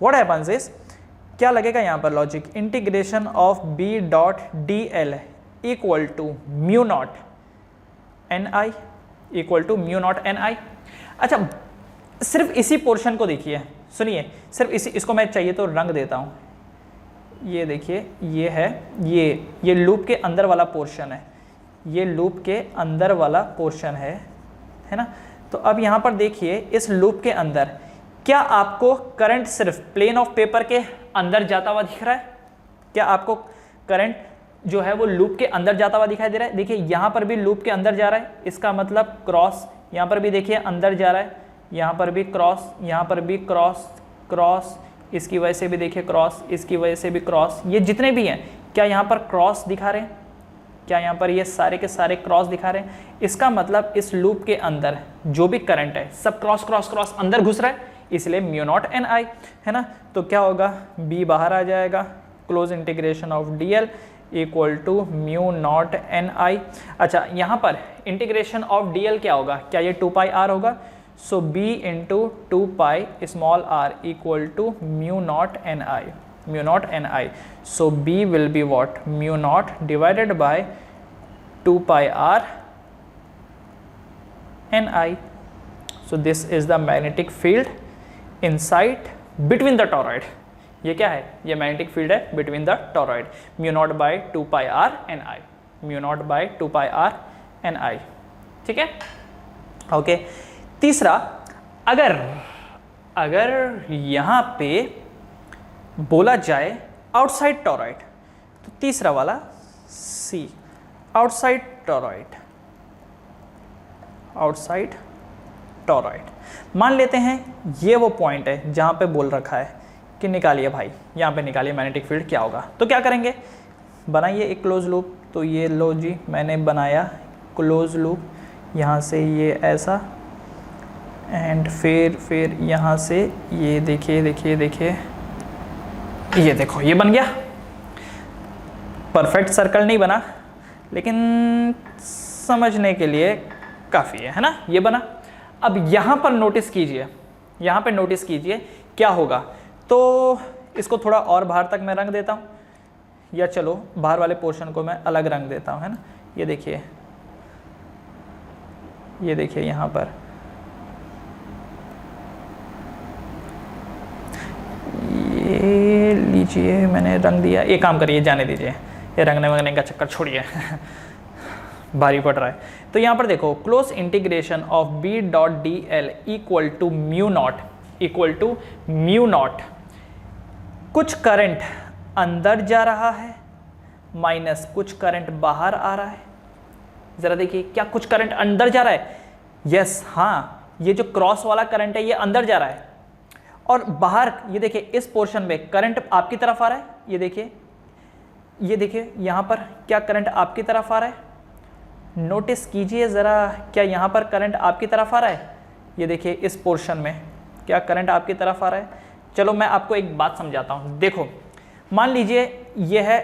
व्हाट हैपेंस इज, क्या लगेगा यहाँ पर logic, integration of B dot D L equal to mu naught N I, equal to mu naught N I. अच्छा सिर्फ इसी पोर्शन को देखिए, सुनिए सिर्फ इसी, इसको मैं चाहिए तो रंग देता हूँ, ये देखिए ये है, ये लूप के अंदर वाला पोर्शन है, ये लूप के अंदर वाला पोर्शन है ना। तो अब यहाँ पर देखिए इस लूप के अंदर क्या आपको करंट सिर्फ प्लेन ऑफ पेपर के अंदर जाता हुआ दिख रहा है, क्या आपको करंट जो है वो लूप के अंदर जाता हुआ दिखाई दे रहा है। देखिए यहाँ पर भी लूप के अंदर जा रहा है, इसका मतलब क्रॉस, यहाँ पर भी देखिए अंदर जा रहा है, यहाँ पर भी क्रॉस, यहाँ पर भी क्रॉस, क्रॉस, इसकी वजह से भी देखिए क्रॉस, इसकी वजह से भी क्रॉस, ये जितने भी हैं क्या यहाँ पर क्रॉस दिखा रहे हैं, क्या यहाँ पर ये सारे के सारे क्रॉस दिखा रहे हैं। इसका मतलब इस लूप के अंदर जो भी करंट है सब क्रॉस क्रॉस क्रॉस अंदर घुस रहा है, इसलिए म्यू नॉट एन आई, है ना। तो क्या होगा, बी बाहर आ जाएगा, close integration of D L equal to mu naught N I. अच्छा यहाँ पर इंटीग्रेशन ऑफ डी एल क्या होगा, क्या ये 2 पाई आर होगा, so b into 2 pi small r equal to mu naught ni, mu naught ni. So b will be what, mu naught divided by 2 pi r ni. So this is the magnetic field inside between the toroid, ये क्या है, ये magnetic field है between the toroid, mu naught by 2 pi R N I, mu naught by 2 pi R N I, ठीक है। Okay, तीसरा, अगर यहां पे बोला जाए आउटसाइड टोरॉइड, तो तीसरा वाला सी, आउटसाइड टोरॉइड, आउटसाइड टोरॉइड। मान लेते हैं ये वो पॉइंट है जहां पे बोल रखा है कि निकालिए भाई, यहां पे निकालिए मैग्नेटिक फील्ड क्या होगा। तो क्या करेंगे, बनाइए एक क्लोज लूप। तो ये लो जी, मैंने बनाया क्लोज लूप, यहाँ से ये ऐसा, एंड फिर यहाँ से ये देखिए, ये देखो, ये बन गया। परफेक्ट सर्कल नहीं बना, लेकिन समझने के लिए काफ़ी है ना, ये बना। अब यहाँ पर नोटिस कीजिए, यहाँ पे नोटिस कीजिए क्या होगा। तो इसको थोड़ा और बाहर तक मैं रंग देता हूँ, या चलो बाहर वाले पोर्शन को मैं अलग रंग देता हूँ, है ना। ये देखिए, यहाँ पर ये लीजिए, मैंने रंग दिया। एक काम करिए, जाने दीजिए, ये रंगने वगने का चक्कर छोड़िए भारी पड़ रहा है। तो यहाँ पर देखो, close integration of B dot D L equal to mu naught, कुछ करंट अंदर जा रहा है माइनस कुछ करंट बाहर आ रहा है। जरा देखिए, क्या कुछ करंट अंदर जा रहा है? यस, हाँ, ये जो क्रॉस वाला करंट है ये अंदर जा रहा है, और बाहर ये देखिए इस पोर्शन में करंट आपकी तरफ आ रहा है। ये देखिए यहाँ पर क्या करंट आपकी तरफ आ रहा है, नोटिस कीजिए ज़रा, क्या यहाँ पर करंट आपकी तरफ आ रहा है? ये देखिए इस पोर्शन में क्या करंट आपकी तरफ आ रहा है। चलो मैं आपको एक बात समझाता हूँ। देखो, मान लीजिए ये है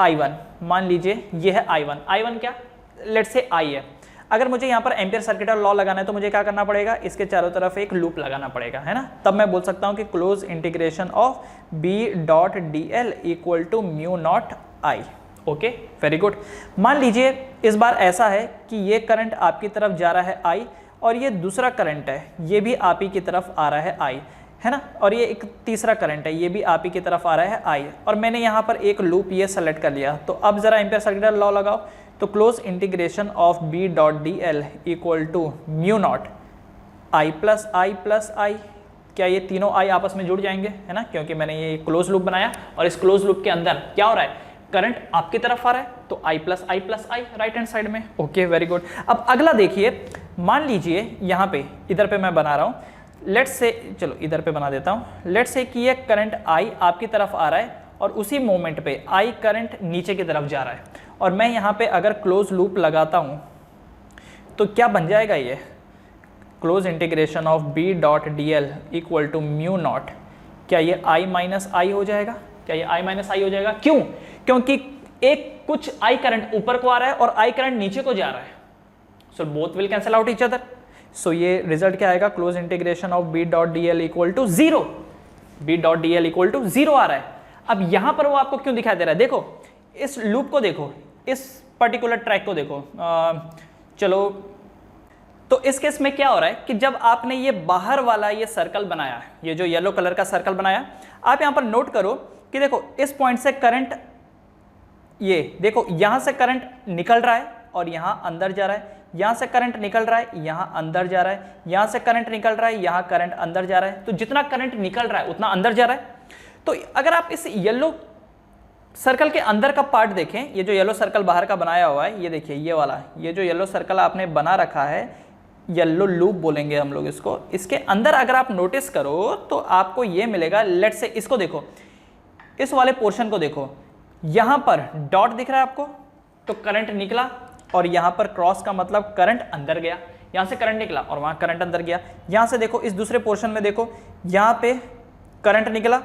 I1, मान लीजिए ये है I1 क्या, लेट्स से I है। अगर मुझे यहाँ पर एम्पियर सर्किट लॉ लगाना है तो मुझे क्या करना पड़ेगा, इसके चारों तरफ एक लूप लगाना पड़ेगा, है ना। तब मैं बोल सकता हूँ कि close integration of B dot D L equal to mu naught I. Okay, very good. मान लीजिए इस बार ऐसा है कि ये करंट आपकी तरफ जा रहा है I, और ये दूसरा करंट है, ये भी आप ही की तरफ आ रहा है I, है ना, और ये एक तीसरा करंट है, ये भी आप ही की तरफ आ रहा है I, और मैंने यहाँ पर एक लूप ये सेलेक्ट कर लिया। तो अब जरा एम्पियर सर्किट लॉ लगाओ। तो close integration of B dot D L equal to mu naught I plus I, क्या ये तीनों I आपस में जुड़ जाएंगे, है ना, क्योंकि मैंने ये क्लोज लूप बनाया, और इस क्लोज लूप के अंदर क्या हो रहा है, करंट आपकी तरफ आ रहा है, तो I plus I right hand side में। Okay, very good. अब अगला देखिए, मान लीजिए यहाँ पे, इधर पे मैं बना रहा हूँ, लेट्स से, चलो इधर पे बना देता हूँ, लेट्स से कि ये करंट I आपकी तरफ आ रहा है, और उसी मोमेंट पे I करंट नीचे की तरफ जा रहा है, और मैं यहाँ पे अगर क्लोज लूप लगाता हूँ तो क्या बन जाएगा, ये close integration of B dot D L equal to mu naught, क्या ये I माइनस आई हो जाएगा? क्या ये I माइनस आई हो जाएगा? क्यों? क्योंकि एक कुछ I करंट ऊपर को आ रहा है और I करंट नीचे को जा रहा है, so both will cancel out each other. So ये रिजल्ट क्या आएगा, close integration of B dot D L equal to zero, B dot D L equal to zero आ रहा है। अब यहां पर वो आपको क्यों दिखाई दे रहा है, देखो इस लूप को देखो, इस पर्टिकुलर ट्रैक को देखो। चलो, तो इस केस में क्या हो रहा है कि जब आपने ये बाहर वाला ये सर्कल बनाया, ये जो येलो कलर का सर्कल बनाया, आप यहां पर नोट करो कि देखो इस पॉइंट से करंट, ये देखो यहां से करंट निकल रहा है और यहां अंदर जा रहा है, यहां से करंट निकल रहा है, यहां अंदर जा रहा है, यहां से करंट निकल रहा है, यहां करंट अंदर जा रहा है। तो जितना करंट निकल रहा है उतना अंदर जा रहा है। तो अगर आप इस येलो सर्कल के अंदर का पार्ट देखें, ये जो येलो सर्कल बाहर का बनाया हुआ है, ये देखिए ये वाला, ये जो येलो सर्कल आपने बना रखा है, येलो लूप बोलेंगे हम लोग इसको, इसके अंदर अगर आप नोटिस करो तो आपको ये मिलेगा। लेट्स से इसको देखो, इस वाले पोर्शन को देखो, यहां पर डॉट दिख रहा है आपको, तो करंट निकला, और यहां पर क्रॉस का मतलब करंट अंदर गया, यहां से करंट निकला और वहां करंट अंदर गया। यहां से देखो इस दूसरे पोर्शन में देखो, यहां पे करंट निकला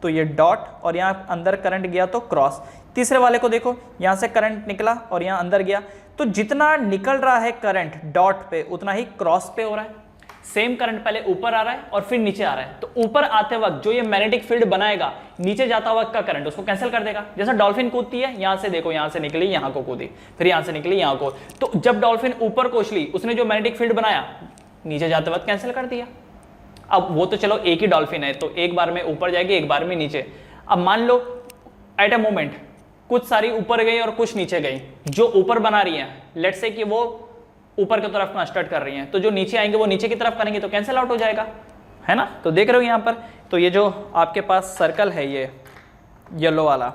तो ये डॉट, और यहां अंदर करंट गया तो क्रॉस। तीसरे वाले को देखो, यहां से करंट निकला और यहां अंदर गया, तो जितना निकल रहा है करंट डॉट पे उतना ही क्रॉस पे हो रहा है। सेम करंट पहले ऊपर आ रहा है और फिर नीचे आ रहा है, तो ऊपर आते वक्त जो ये मैग्नेटिक फील्ड बनाएगा, नीचे जाता वक्त का करंट उसको कैंसिल कर देगा। जैसा डॉल्फिन कूदती है, यहां से देखो, यहां से निकली यहां को कूदी, फिर यहां से निकली यहां को, तो जब डॉल्फिन ऊपर को उछली, उसने जो मैग्नेटिक फील्ड बनाया नीचे जाते वक्त कैंसिल कर दिया। अब वो तो चलो एक ही डॉल्फिन है तो एक बार में ऊपर जाएगी एक बार में नीचे। अब मान लो एट अ मोमेंट कुछ सारी ऊपर गई और कुछ नीचे गई, जो ऊपर बना रही हैं लेट्स से कि वो ऊपर की तरफ कंस्ट्रक्ट कर रही हैं, तो जो नीचे आएंगे वो नीचे की तरफ करेंगे तो कैंसिल आउट हो जाएगा, है ना। तो देख रहे हो यहाँ पर, तो ये जो आपके पास सर्कल है ये येलो वाला,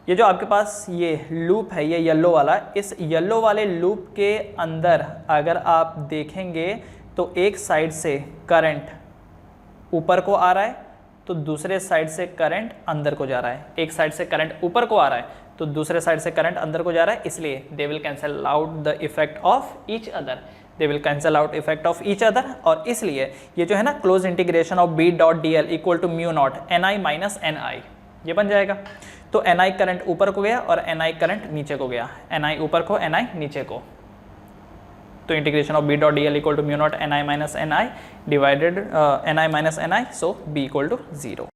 ये जो आपके पास ये लूप है ये येलो वाला, इस येलो वाले लूप के अंदर अगर आप देखेंगे तो एक साइड से करंट ऊपर को आ रहा है तो दूसरे साइड से करंट अंदर को जा रहा है, एक साइड से करंट ऊपर को आ रहा है तो दूसरे साइड से करंट अंदर को जा रहा है, इसलिए they will cancel out the effect of each other, they will cancel out effect of each other. और इसलिए ये जो है ना close integration of B dot D L equal to mu naught N I minus N I, ये बन जाएगा। तो एन आई करंट ऊपर को गया और एन आई करंट नीचे को गया, एन आई ऊपर को एन आई नीचे को, तो integration of B dot D L equal to mu naught N I minus N I divided N I minus N I, so B equal to 0।